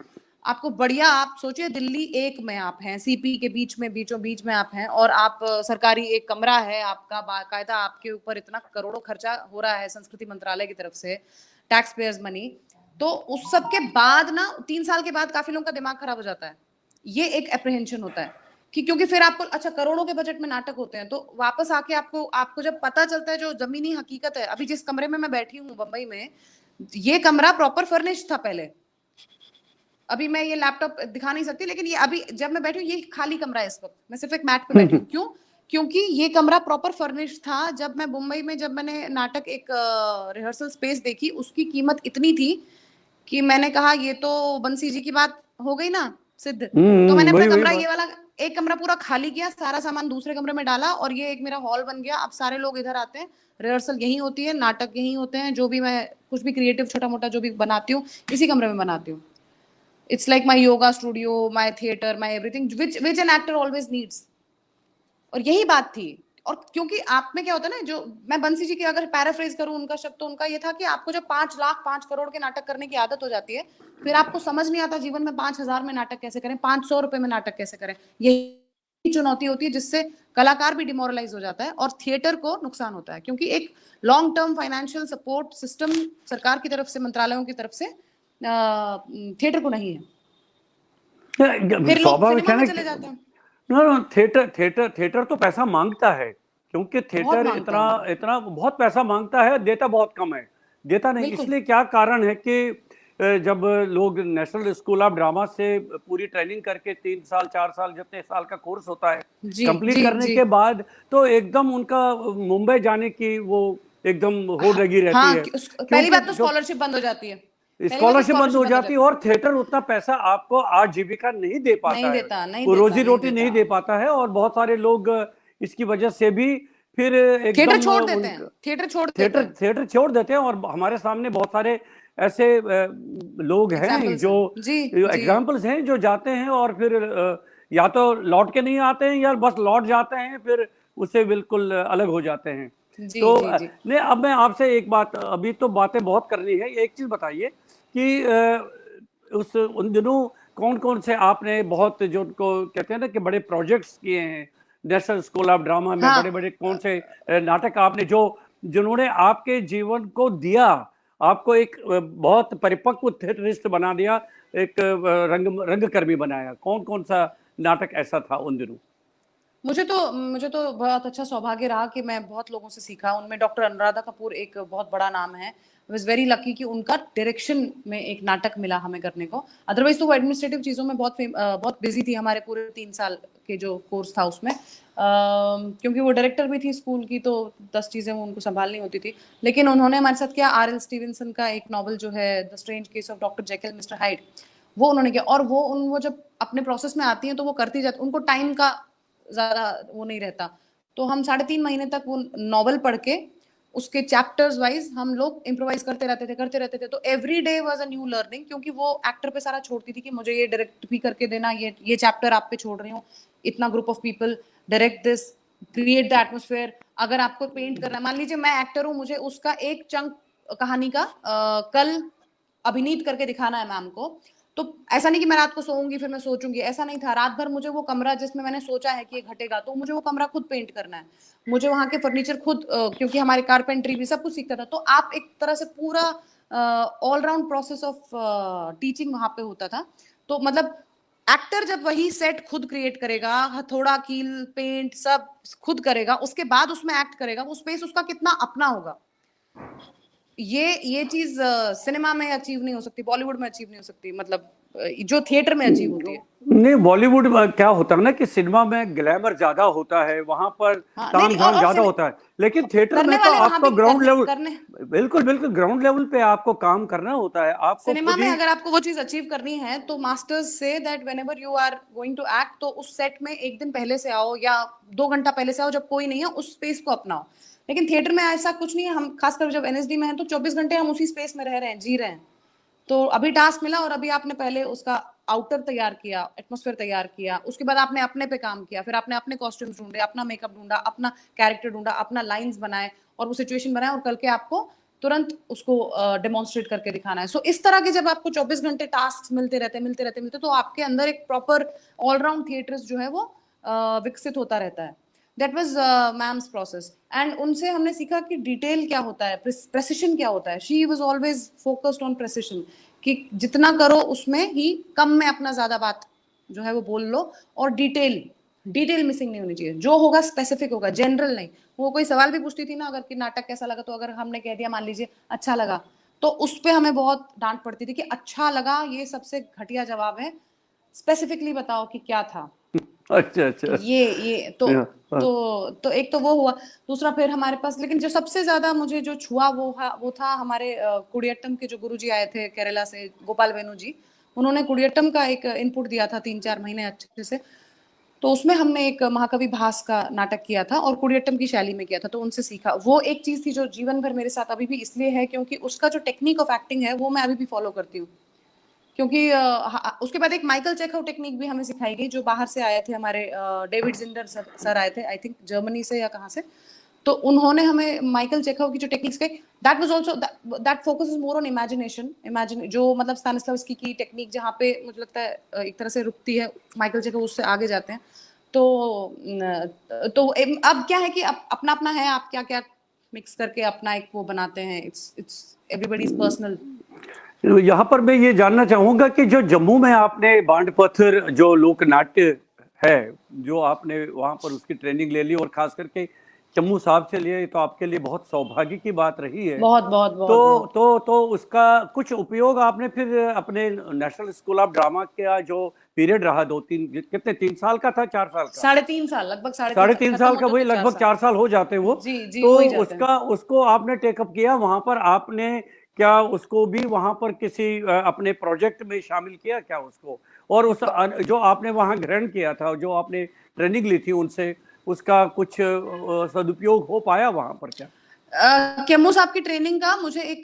आपको, बढ़िया। आप सोचिए दिल्ली एक में आप हैं, सीपी के बीच में, बीचों बीच में आप हैं, और आप सरकारी एक कमरा है आपका, बाकायदा आपके ऊपर इतना करोड़ों खर्चा हो रहा है संस्कृति मंत्रालय की तरफ से, टैक्स पेयर्स मनी। तो उस सब के बाद ना, 3 साल के बाद काफी लोगों का दिमाग खराब हो जाता है, ये एक अप्रीहेंशन होता है कि क्योंकि फिर आपको, अच्छा करोड़ों के बजट में नाटक होते हैं, तो वापस आके आपको आपको जब पता चलता है जो जमीनी हकीकत है, अभी जिस कमरे में मैं बैठी हूँ बंबई में, ये कमरा प्रॉपर फर्निश्ड था पहले। अभी मैं ये लैपटॉप दिखा नहीं सकती, लेकिन ये अभी जब मैं बैठी हूँ ये खाली कमरा है इस वक्त, मैं सिर्फ एक मैट पे बैठी हूँ। क्यों? क्योंकि ये कमरा प्रॉपर फर्निश्ड था। जब मैं मुंबई में, जब मैंने नाटक एक रिहर्सल स्पेस देखी, उसकी कीमत इतनी थी कि मैंने कहा ये तो बंसी जी की बात हो गई ना सिद्ध। तो मैंने अपना वही वही कमरा, ये बात। वाला एक कमरा पूरा खाली किया, सारा सामान दूसरे कमरे में डाला, और ये एक मेरा हॉल बन गया। अब सारे लोग इधर आते हैं, रिहर्सल यही होती है, नाटक यही होते हैं, जो भी मैं कुछ भी क्रिएटिव छोटा मोटा जो भी बनाती हूँ इसी कमरे में बनाती हूँ। It's like my yoga studio, my theatre, my everything which an actor always needs. और यही बात थी। और क्योंकि आप में क्या होता है ना, जो मैं बंसी जी की अगर पैराफ्रेज करूं उनका शब्द, तो उनका ये था कि आपको जब 5 लाख 5 करोड़ के नाटक करने की आदत हो जाती है, फिर आपको समझ नहीं आता जीवन में 5,000 में नाटक कैसे करें, 500 रुपए में नाटक कैसे करें। यही चुनौती होती है, जिससे कलाकार भी डिमोरलाइज हो जाता है और थिएटर को नुकसान होता है, क्योंकि एक long term financial support system सरकार की तरफ से, मंत्रालयों की तरफ से थिएटर को नहीं है। फिर लोग स्वाभाविक सिनेमा है में ना चले जाते हैं। ना, थिएटर थिएटर थिएटर तो पैसा मांगता है, क्योंकि बहुत थिएटर मांगता इतना है। इतना बहुत पैसा मांगता है, देता बहुत कम है। देता नहीं, बिल्कुल। इसलिए क्या कारण है कि जब लोग नेशनल स्कूल ऑफ ड्रामा से पूरी ट्रेनिंग करके 3 साल 4 साल जितने साल का कोर्स होता है, जी कंप्लीट जी करने जी। के बाद, तो एकदम उनका मुंबई जाने की वो एकदम होड़ लगी रहती हाँ है। पहली क्योंकि बात तो जो स्कॉलरशिप बंद हो जाती है। पहली बात तो स्कॉलरशिप बंद स्कॉलरशिप हो बंद हो जाती है, जाती है। और थिएटर उतना पैसा आपको आजीविका नहीं दे पाता नहीं है, देता, नहीं वो देता, रोजी नहीं रोटी देता। नहीं दे पाता है। और बहुत सारे लोग इसकी वजह से भी फिर थिएटर एकदम छोड़ देते हैं, उनका थिएटर छोड़ देते थिएटर हैं। थिएटर छोड़ देते हैं। और हमारे सामने बहुत सारे ऐसे लोग हैं एग्जाम्पल्स जो हैं। जी जी। एग्जाम्पल्स हैं, जो जाते हैं और फिर या तो लौट के नहीं आते हैं, या बस लौट जाते हैं, फिर उससे बिल्कुल अलग हो जाते हैं। जी तो जी जी। नहीं, अब मैं आपसे एक बात, अभी तो बातें बहुत करनी है, एक चीज बताइए कि उस उन दिनों कौन कौन से आपने बहुत, जो उनको कहते हैं ना कि बड़े प्रोजेक्ट्स किए हैं नेशनल स्कूल ऑफ ड्रामा में, हाँ बड़े बड़े कौन से नाटक आपने जो, जिन्होंने आपके जीवन को दिया, आपको एक बहुत परिपक्व थिएटरिस्ट बना दिया, एक रंगकर्मी बनाया, कौन कौन सा नाटक ऐसा था उन दिनों? मुझे तो बहुत अच्छा सौभाग्य रहा कि मैं बहुत लोगों से सीखा। उनमें डॉक्टर अनुराधा कपूर एक बहुत बड़ा नाम है। आई वाज वेरी लकी कि उनका डायरेक्शन में एक नाटक मिला हमें करने को। अदरवाइज तो वो एडमिनिस्ट्रेटिव चीज़ों में बहुत बिजी थी, हमारे पूरे 3 साल के जो कोर्स था उसमें। क्योंकि वो डायरेक्टर भी थी स्कूल की, तो 10 चीज़ें वो उनको संभालनी होती थी। लेकिन उन्होंने हमारे साथ किया, आर एल स्टीवेंसन का एक नॉवल जो है the strange case of doctor Jekyll mister hide, वो उन्होंने किया। और वो जब अपने प्रोसेस में आती हैं तो वो करती जाती, उनको टाइम का ज्यादा वो नहीं रहता। तो हम 3.5 महीने तक वो नॉवल पढ़ के उसके चैप्टर्स वाइज हम लोग इम्प्रोवाइज करते रहते थे। तो every day was a new learning, क्योंकि वो एक्टर पे सारा छोड़ती थी कि मुझे ये डायरेक्ट भी करके देना, ये चैप्टर आप पे छोड़ रही हूँ, इतना group of people, direct this, create the atmosphere. अगर आपको पेंट करना है, मान लीजिए मैं एक्टर हूँ, मुझे उसका एक चंक कहानी का कल अभिनीत करके दिखाना है मैम को, तो ऐसा नहीं कि मैं रात को सोऊंगी फिर मैं सोचूंगी, ऐसा नहीं था। रात भर मुझे वो कमरा जिसमें मैंने सोचा है कि ये घटेगा, तो मुझे वो कमरा खुद पेंट करना है, मुझे वहां के फर्नीचर खुद, क्योंकि हमारे कारपेंट्री भी सब कुछ सीखता था। तो आप एक तरह से पूरा all round process of teaching वहां पे होता था। तो मतलब एक्टर जब वही सेट खुद क्रिएट करेगा, हथौड़ा कील पेंट सब खुद करेगा, उसके बाद उसमें एक्ट करेगा, वो स्पेस उसका कितना अपना होगा। ये चीज सिनेमा में अचीव नहीं हो सकती, बॉलीवुड में अचीव नहीं हो सकती, मतलब जो थिएटर में अचीव होती है। नहीं, बॉलीवुड में क्या होता है ना कि सिनेमा में ग्लैमर ज्यादा होता है, वहां पर हाँ, नहीं ताम नहीं, झाम और ज्यादा होता है, लेकिन थिएटर में करने तो वाले वहां आपको भी ग्राउंड लेवल, करने। बिल्कुल बिल्कुल ग्राउंड लेवल पे आपको काम करना होता है, आपको सिनेमा खुद में ही। अगर आपको वो चीज अचीव करनी है तो मास्टर्स से that whenever you are going to act, तो उस सेट में एक दिन पहले से आओ या 2 घंटा पहले से आओ, जब कोई नहीं है उस स्पेस को अपनाओ। लेकिन थिएटर में ऐसा कुछ नहीं है, हम खासकर जब एनएसडी में है तो 24 घंटे हम उसी स्पेस में रह रहे हैं, जी रहे हैं। तो अभी टास्क मिला और अभी आपने पहले उसका आउटर तैयार किया, एटमोस्फेयर तैयार किया, उसके बाद आपने अपने पे काम किया, फिर आपने अपने कॉस्ट्यूम्स ढूंढे, अपना मेकअप ढूंढा, अपना कैरेक्टर ढूंढा, अपना लाइंस बनाए और वो सिचुएशन बनाए, और कल के आपको तुरंत उसको डेमोन्स्ट्रेट करके दिखाना है। सो इस तरह के जब आपको 24 घंटे टास्क मिलते तो आपके अंदर एक प्रॉपर ऑलराउंड थिएटर्स जो है वो विकसित होता रहता है। That was ma'am's process, and उनसे हमने सीखा कि डिटेल क्या होता है, प्रेसिशन क्या होता है। She was always focused on precision, कि जितना करो उसमें ही कम में अपना ज्यादा बात जो है वो बोल लो, और डिटेल मिसिंग नहीं होनी चाहिए, जो होगा स्पेसिफिक होगा, जनरल नहीं। वो कोई सवाल भी पूछती थी ना अगर कि नाटक कैसा लगा, तो अगर हमने कह दिया मान लीजिए अच्छा लगा, तो उस पे हमें बहुत डांट पड़ती थी कि अच्छा लगा ये सबसे घटिया जवाब है, स्पेसिफिकली बताओ कि क्या था। अच्छा तो अच्छा। ये हाँ, हाँ। तो एक तो वो हुआ। दूसरा फिर हमारे पास, लेकिन जो सबसे ज्यादा मुझे जो छुआ वो था हमारे कुडियट्टम के जो गुरुजी आए थे केरला से, गोपाल वेणु जी। उन्होंने कुडियट्टम का एक इनपुट दिया था 3-4 महीने अच्छे से। तो उसमें हमने एक महाकवि भास का नाटक किया था और कुडियट्टम की शैली में किया था, तो उनसे सीखा। वो एक चीज थी जो जीवन भर मेरे साथ अभी भी इसलिए है क्योंकि उसका जो टेक्निक ऑफ एक्टिंग है वो मैं अभी भी फॉलो करती हूँ। क्योंकि उसके बाद एक माइकल चेखव टेक्निक भी हमें सिखाई गई, जो बाहर से आए थे हमारे, डेविड जिंडर सर आए थे, आई थिंक जर्मनी से या कहाँ से। तो उन्होंने हमें माइकल चेखव की जो टेक्निक्स गई, that was also that focus more on imagination, imagine जो मतलब स्टैनिस्लावस्की की टेक्निक जहाँ पे मुझे लगता है एक तरह से रुकती है, माइकल चेखव उससे आगे जाते हैं। तो अब क्या है कि अपना अपना है, आप क्या क्या मिक्स करके अपना एक वो बनाते हैं, इट्स एवरीबॉडीज पर्सनल। यहाँ पर मैं ये जानना चाहूंगा कि जो जम्मू में आपने बांड पत्थर जो लोक नाट्य है, जो आपने वहां पर उसकी ट्रेनिंग ले ली और खास करके चम्मू साहब से लिए, तो आपके लिए बहुत सौभाग्य की बात रही है। बहुत बहुत तो बहुत बहुत। उसका कुछ उपयोग आपने फिर अपने नेशनल स्कूल ऑफ ड्रामा का जो पीरियड रहा, 2-3 कितने 3 साल का था, 4 साल का? 3.5 साल, लगभग साढ़े तीन साढ़े साल तीन खत्म साल का, होते वही होते लगभग 4 साल। 4 साल हो जाते हैं वो। जी जी, तो हो ही जाते हैं। उसका उसको आपने टेकअप किया वहां पर, आपने क्या उसको भी वहां पर किसी अपने प्रोजेक्ट में शामिल किया क्या उसको? और उस जो आपने वहां ग्रहण किया था, जो आपने ट्रेनिंग ली थी उनसे, उसका कुछ सदुपयोग हो पाया वहां पर क्या? केमू साहब की ट्रेनिंग का मुझे एक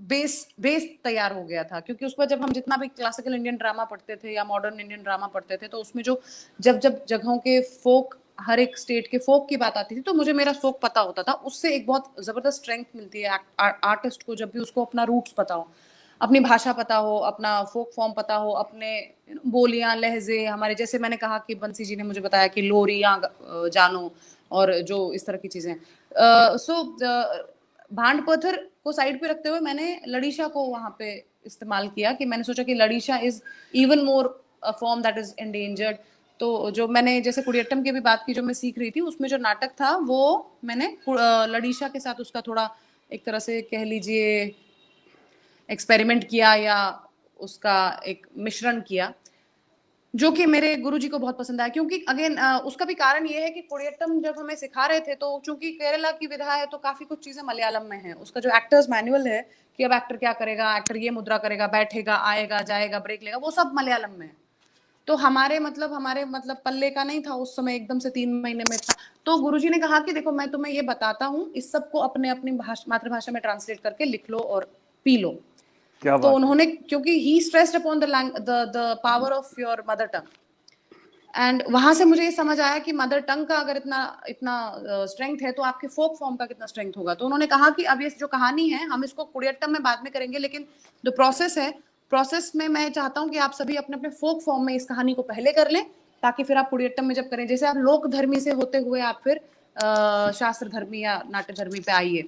बेस तैयार हो गया था, क्योंकि उस पर जब हम जितना भी क्लासिकल इंडियन ड्रामा पढ़ते थे या मॉडर्न इंडियन ड्रामा पढ़ते थे, तो उसमें जो जब जब जगहों के फोक, हर एक स्टेट के फोक की बात आती थी, तो मुझे मेरा फोक पता होता था। उससे एक बहुत जबरदस्त स्ट्रेंथ मिलती है आर्टिस्ट को, जब भी उसको अपना रूट्स पता हो, अपनी भाषा पता हो, अपना फोक फॉर्म पता हो, अपने बोलियां लहजे हमारे, जैसे मैंने कहा कि बंसी जी ने मुझे बताया कि लोरियां जानो, और जो इस तरह की चीजें। सो भांड पत्थर को साइड पे रखते हुए मैंने लड़ीशा को वहां पे इस्तेमाल किया, कि मैंने सोचा कि लड़ीशा is even more form that is endangered. तो जो मैंने जैसे कुडियट्टम की भी बात की, जो मैं सीख रही थी, उसमें जो नाटक था वो मैंने लड़ीशा के साथ उसका थोड़ा एक तरह से कह लीजिए एक्सपेरिमेंट किया, या उसका एक मिश्रण किया, जो कि मेरे गुरुजी को बहुत पसंद आया। क्योंकि अगेन उसका भी कारण ये है कि कुडियट्टम जब हमें सिखा रहे थे, तो चूंकि केरला की विधा है तो काफी कुछ चीजें मलयालम में है। उसका जो एक्टर्स मैनुअल है कि अब एक्टर क्या करेगा, एक्टर ये मुद्रा करेगा, बैठेगा, आएगा, जाएगा, ब्रेक लेगा, वो सब मलयालम में है। तो हमारे मतलब पल्ले का नहीं था उस समय, एकदम से 3 महीने में था। तो गुरुजी ने कहा कि देखो मैं तुम्हें ये बताता हूँ, इस सब को अपने अपनी मातृभाषा में ट्रांसलेट करके लिख लो और पी लो। क्या तो बात है। उन्होंने, क्योंकि he stressed upon the power of your mother tongue, and वहां से मुझे ये समझ आया कि मदर टंग का अगर इतना इतना स्ट्रेंथ है तो आपके फोक फॉर्म का कितना स्ट्रेंथ होगा। तो उन्होंने कहा कि अब ये जो कहानी है हम इसको कुडियट्टम में बाद में करेंगे, लेकिन जो प्रोसेस है, प्रोसेस में मैं चाहता हूँ कि आप सभी अपने अपने फोक फॉर्म में इस कहानी को पहले कर लें, ताकि फिर आप कुडियट्टम में जब करें, जैसे आप लोक धर्मी से होते हुए आप फिर शास्त्र धर्मी या नाट्य धर्मी पे आइए।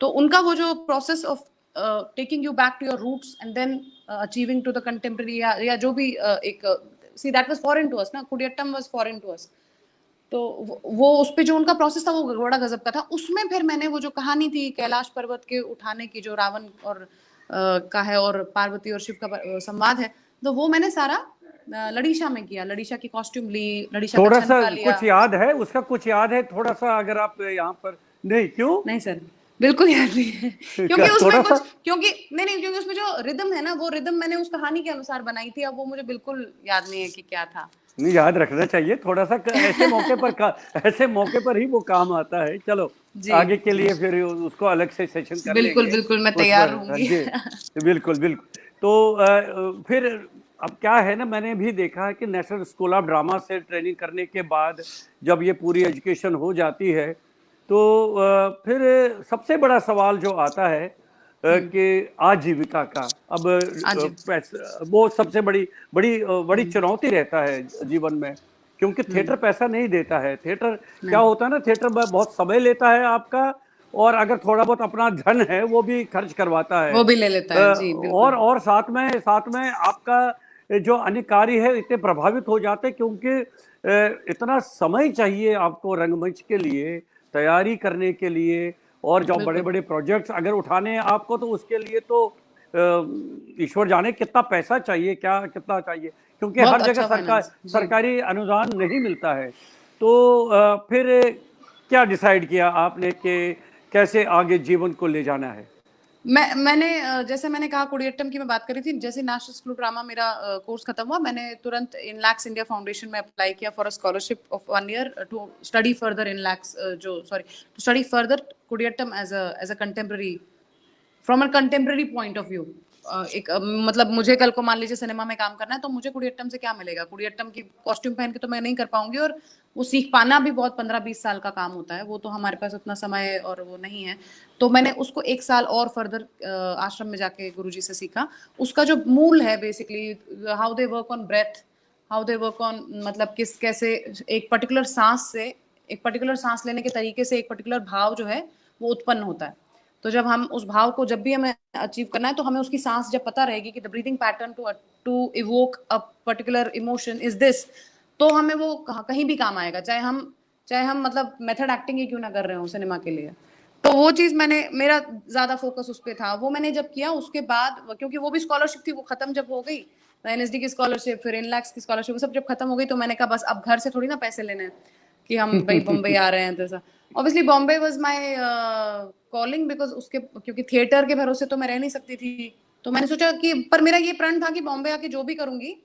तो उनका वो जो process of taking you back to your roots and then achieving to the contemporary, या जो भी एक सी that was foreign to us ना, Koodiyattam was foreign to us. तो वो उस पे जो उनका प्रोसेस था वो बड़ा गजब का था। उसमें फिर मैंने वो जो कहानी थी कैलाश पर्वत के उठाने की, जो रावण और का है और पार्वती और शिव का संवाद है, तो वो मैंने सारा लड़ीशा में किया। लड़ीशा की कॉस्ट्यूम ली, लड़ीशा का थोड़ा सा छनका लिया। कुछ याद है उसका, कुछ याद है थोड़ा सा अगर आप यहाँ पर। नहीं क्यों? नहीं सर, बिल्कुल याद नहीं है। क्या क्योंकि उसमें थोड़ा सा? कुछ, क्योंकि नहीं, क्योंकि उसमें जो रिदम है ना, वो रिदम मैंने उस कहानी के अनुसार बनाई थी। अब वो मुझे बिल्कुल याद नहीं है कि क्या था। नहीं, याद रखना चाहिए थोड़ा सा, ऐसे मौके पर ऐसे मौके पर ही वो काम आता है। चलो जी आगे के लिए फिर उसको अलग से सेशन कर बिल्कुल लेंगे बिल्कुल, मैं उस तैयार पर। हाँ रहूंगी। जी, बिल्कुल बिल्कुल। तो फिर अब क्या है ना, मैंने भी देखा है कि नेशनल स्कूल ऑफ ड्रामा से ट्रेनिंग करने के बाद जब ये पूरी एजुकेशन हो जाती है तो फिर सबसे बड़ा सवाल जो आता है कि आजीविका का। अब आज पैसा वो सबसे बड़ी बड़ी बड़ी चुनौती रहता है जीवन में, क्योंकि थिएटर पैसा नहीं देता है। थिएटर क्या नहीं, होता है ना, थिएटर में बहुत समय लेता है आपका, और अगर थोड़ा बहुत अपना धन है वो भी खर्च करवाता है। वो भी ले लेता है जी बिल्कुल। और साथ में आपका जो अन्य कार्य है इतने प्रभावित हो जाते हैं, क्योंकि इतना समय चाहिए आपको रंगमंच के लिए तैयारी करने के लिए, और जो बड़े बिल्कुल बड़े प्रोजेक्ट्स अगर उठाने हैं आपको तो उसके लिए तो ईश्वर जाने कितना पैसा चाहिए, क्या कितना चाहिए, क्योंकि बहुत हर जगह अच्छा फाइनेंस जी। सरकारी अनुदान नहीं मिलता है। तो फिर क्या डिसाइड किया आपने कि कैसे आगे जीवन को ले जाना है? मैंने जैसे मैंने कहा कुडियट्टम की मैं बात करी थी, जैसे नेशनल स्कूल ड्रामा मेरा कोर्स खत्म हुआ, मैंने तुरंत इनलैक्स इंडिया फाउंडेशन में अप्लाई किया for a scholarship of 1 year to study further Inlaks, to study further Koodiyattam as a contemporary, from a contemporary point of view. एक मतलब मुझे कल को मान लीजिए सिनेमा में काम करना है, तो मुझे कुडियट्टम से क्या मिलेगा? कुडियट्टम की कॉस्ट्यूम पहन के तो मैं नहीं कर पाऊंगी, और वो सीख पाना भी बहुत 15-20 साल का काम होता है, वो तो हमारे पास उतना समय और वो नहीं है। तो मैंने उसको 1 साल और फर्दर आश्रम में जाके गुरुजी से सीखा। उसका जो मूल है basically, how they work on breath, how they work on, मतलब किस कैसे एक पर्टिकुलर सांस से, एक पर्टिकुलर सांस लेने के तरीके से एक पर्टिकुलर भाव जो है वो उत्पन्न होता है। तो जब हम उस भाव को, जब भी हमें अचीव करना है, तो हमें उसकी सांस जब पता रहेगी कि the breathing pattern to evoke a particular emotion is this, तो हमें वो कहीं भी काम आएगा, चाहे हम मतलब मेथड एक्टिंग ही क्यों ना कर रहे हो सिनेमा के लिए। तो वो चीज मेरा ज्यादा फोकस उस पर था। वो मैंने जब किया उसके बाद, क्योंकि वो भी स्कॉलरशिप थी, वो खत्म जब हो गई, एनएसडी की स्कॉलरशिप, फिर इनलैक्स की स्कॉलरशिप, वो सब जब खत्म हो गई, तो मैंने कहा बस अब घर से थोड़ी ना पैसे लेने हैं कि हम भाई बॉम्बे आ रहे हैं, तो ऐसा। Obviously Bombay was my calling, because उसके, क्योंकि थिएटर के भरोसे तो मैं रह नहीं सकती थी। तो मैंने सोचा कि, पर मेरा ये प्रण था कि बॉम्बे आके जो भी करूंगी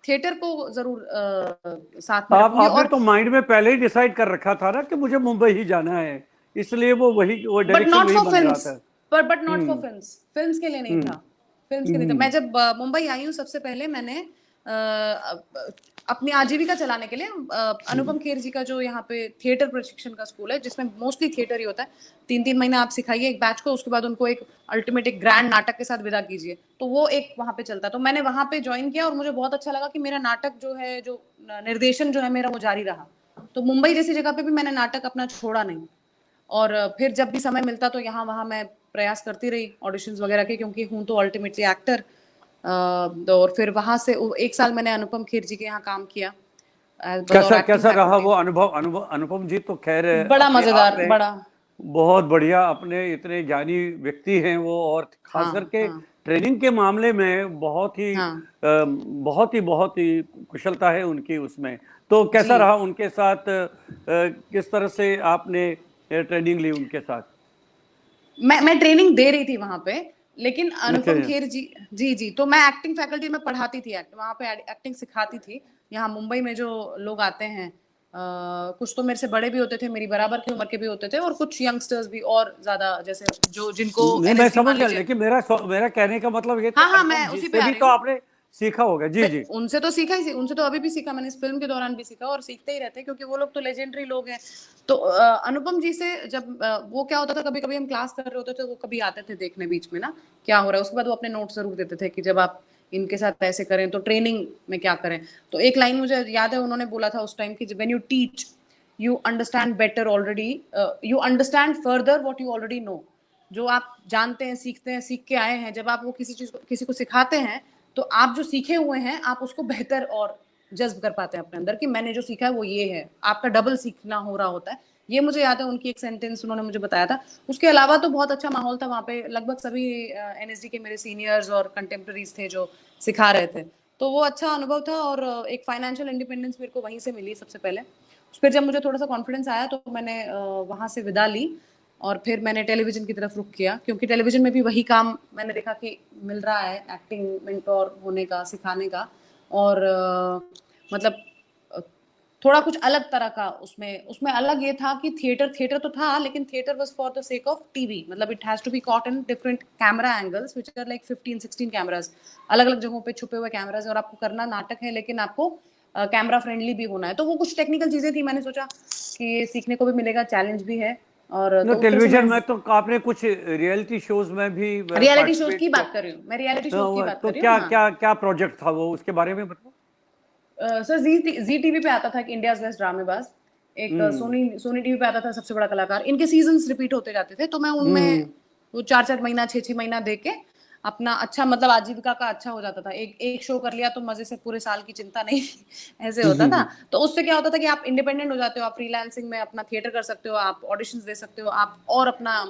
थिएटर को जरूर साथ में आप रखूंगी। आपने और तो माइंड में पहले ही डिसाइड कर रखा था ना कि मुझे मुंबई ही जाना है, इसलिए वो बट डायरेक्शन नॉट वही फॉर बन रहा फिल्म्स, था। But not for hmm. Films, films के लिए नहीं हम्म। था। फिल्म्स के लिए था। हम्म। मैं जब मुंबई आई हूँ, सबसे पहले मैंने अपनी आजीविका चलाने के लिए अनुपम खेर जी का जो यहाँ पे थिएटर प्रशिक्षण का स्कूल है, जिसमें मोस्टली थिएटर ही होता है, 3-3 महीने आप सिखाइए एक बैच को, उसके बाद उनको एक अल्टीमेट एक ग्रैंड नाटक के साथ विदा कीजिए, तो वो एक वहाँ पे चलता है। तो मैंने वहाँ पे ज्वाइन किया और मुझे बहुत अच्छा लगा कि मेरा नाटक जो है, जो निर्देशन जो है मेरा, वो जारी रहा। तो मुंबई जैसी जगह पे भी मैंने नाटक अपना छोड़ा नहीं, और फिर जब भी समय मिलता तो यहाँ वहाँ मैं प्रयास करती रही ऑडिशंस वगैरह के, क्योंकि हूँ तो अल्टीमेटली एक्टर। और फिर वहां से 1 साल मैंने अनुपम खेर जी के यहाँ काम किया बतौर कैसा एक्टिंग कैसा रहा फैकल्टी। वो अनुपम जी तो खैर बड़ा अपने आप मजेदार, में बड़ा। बहुत बढ़िया, अपने इतने ज्ञानी व्यक्ति हैं वो, और खास हाँ करके हाँ ट्रेनिंग के मामले में हाँ बहुत ही कुशलता है उनकी उसमें। तो जी। कैसा रहा उनके साथ, किस तरह से आपने ट्रेनिंग ली उनके साथ? मैं ट्रेनिंग दे रही थी वहां पे, लेकिन अच्छा। अनुपम खेर जी, जी जी, तो मैं एक्टिंग फैकल्टी में पढ़ाती थी, वहां पे एक्टिंग सिखाती थी। यहाँ मुंबई में जो लोग आते हैं, कुछ तो मेरे से बड़े भी होते थे, मेरी बराबर की उम्र के भी होते थे, और कुछ यंगस्टर्स भी और ज्यादा, जैसे जो जिनको नहीं, मैं एलएसडी समझ मान गया, लीजिए। लेकिन मेरा कहने का मतलब ये था, हाँ हाँ, अनुपम मैं जी उसी पे से आ भी रही तो हूँ। आपने सीखा होगा। जी जी। उनसे तो सीखा ही, उनसे तो अभी भी सीखा, मैंने इस फिल्म के दौरान भी सीखा और सीखते ही रहते हैं, क्योंकि वो लोग तो लेजेंडरी लोग हैं। तो अनुपम जी से जब वो क्या होता था, कभी कभी हम क्लास कर रहे होते थे, वो कभी आते थे देखने बीच में ना क्या हो रहा है, उसके बाद वो अपने नोट जरूर देते थे कि जब आप इनके साथ ऐसे करें तो ट्रेनिंग में क्या करें। तो एक लाइन मुझे याद है, उन्होंने बोला था उस टाइम की, when you teach you understand better already, you understand further what you already know. जो आप जानते हैं, सीखते हैं, सीख के आए हैं, जब आप वो किसी चीज को किसी को सिखाते हैं, तो आप जो सीखे हुए हैं आप उसको बेहतर और जज्ब कर पाते हैं अपने अंदर कि मैंने जो सीखा है वो ये है। आपका डबल सीखना हो रहा होता है। ये मुझे याद है, उनकी एक सेंटेंस उन्होंने मुझे बताया था। उसके अलावा तो बहुत अच्छा माहौल था वहाँ पे, लगभग सभी एनएसडी के मेरे सीनियर्स और कंटेम्प्रेरीज थे जो सिखा रहे थे। तो वो अच्छा अनुभव था, और एक फाइनेंशियल इंडिपेंडेंस मेरे को वहीं से मिली सबसे पहले। फिर जब मुझे थोड़ा सा कॉन्फिडेंस आया तो मैंने वहाँ से विदा ली, और फिर मैंने टेलीविजन की तरफ रुख किया, क्योंकि टेलीविजन में भी वही काम मैंने देखा कि मिल रहा है, एक्टिंग मेंटोर होने का, सिखाने का। और मतलब अ, थोड़ा कुछ अलग तरह का उसमें उसमें अलग ये था कि थिएटर थिएटर तो था, लेकिन theatre was for the sake of TV. मतलब it has to be caught in different camera angles which are like 15-16 cameras, अलग अलग जगहों पे छुपे हुए कैमरास, और आपको करना नाटक है, लेकिन आपको कैमरा फ्रेंडली भी होना है। तो वो कुछ टेक्निकल चीजें थी, मैंने सोचा कि ये सीखने को भी मिलेगा, चैलेंज भी है। और no, तो उस तरह से मैं टेलीविजन में तो आपने कुछ रियलिटी शोज में भी रियलिटी शोज की पार्टिसिपेट किया। बात कर रही हूँ, मैं रियलिटी शोज की बात तो कर रही हूँ, क्या हाँ। क्या क्या प्रोजेक्ट था वो, उसके बारे में बताओ। सर जी टीवी पे आता था कि इंडियाज बेस्ट ड्रामेबाज, एक हम्म सोनी सोनी टीवी पे आता था सबसे बड़ा कलाकार। इनके सीजन्स रिपीट होते जाते थे, तो मैं उनमें हम्म वो 4-4 महीना 6-6 महीना देख के अपना अच्छा, मतलब आजीविका का अच्छा हो जाता था। एक एक शो कर लिया तो मजे से पूरे साल की चिंता नहीं ऐसे होता था। हम्म। तो उससे क्या होता था कि आप इंडिपेंडेंट हो जाते हो, आप फ्रीलांसिंग में अपना थिएटर कर सकते हो, आप ऑडिशंस दे सकते हो, आप और अपना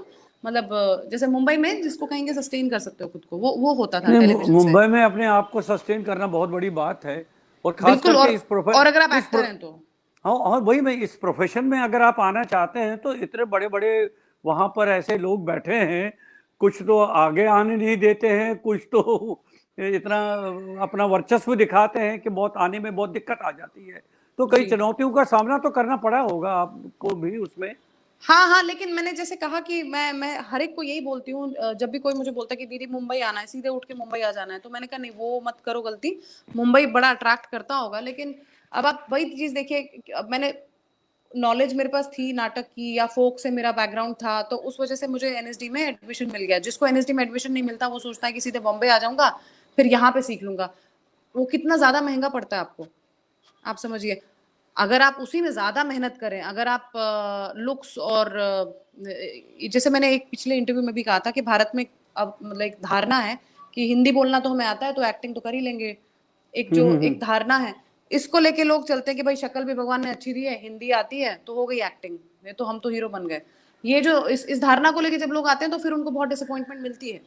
मतलब जैसे मुंबई में जिसको कहेंगे सस्टेन कर सकते हो खुद को, वो होता था नहीं, टेलीविजन से। मुंबई में अपने आप को सस्टेन करना बहुत बड़ी बात है, और खास बिल्कुल। करके और अगर आप एक्टर हैं तो हाँ हाँ, वही मैं, इस प्रोफेशन में अगर आप आना चाहते हैं तो इतने बड़े बड़े वहां पर ऐसे लोग बैठे हैं, कुछ तो आगे आने नहीं देते हैं, कुछ तो इतना अपना वर्चस्व दिखाते हैं कि बहुत आने में बहुत दिक्कत आ जाती है। तो कई जी। चुनौतियों का सामना तो करना पड़ा होगा आपको भी उसमें। हाँ हाँ, लेकिन मैंने जैसे कहा कि मैं हर एक को यही बोलती हूँ, जब भी कोई मुझे बोलता है कि दीदी मुंबई आना है, सीधे उठ के मुंबई आ जाना है, तो मैंने कहा नहीं, वो मत करो गलती। मुंबई बड़ा अट्रैक्ट करता होगा, लेकिन अब आप वही चीज देखिए अब मैंने नॉलेज मेरे पास थी नाटक की, या फोक से मेरा बैकग्राउंड था, तो उस वजह से मुझे एनएसडी में एडमिशन मिल गया। जिसको एनएसडी में एडमिशन नहीं मिलता वो सोचता है कि सीधे बॉम्बे आ जाऊंगा, फिर यहाँ पे सीख लूंगा। वो कितना ज्यादा महंगा पड़ता है आपको, आप समझिए। अगर आप उसी में ज्यादा मेहनत करें, अगर आप लुक्स और जैसे मैंने एक पिछले इंटरव्यू में भी कहा था कि भारत में अब मतलब एक धारणा है कि हिंदी बोलना तो हमें आता है तो एक्टिंग तो कर ही लेंगे। एक जो एक हम्म। धारणा है, इसको लेके लोग चलते हैं कि भाई शक्ल भी भगवान ने अच्छी दी है, हिंदी आती है तो हो गई एक्टिंग, ये तो हम तो हीरो बन गए। ये जो इस धारणा को लेके जब लोग आते हैं तो फिर उनको बहुत डिसअपॉइंटमेंट मिलती है।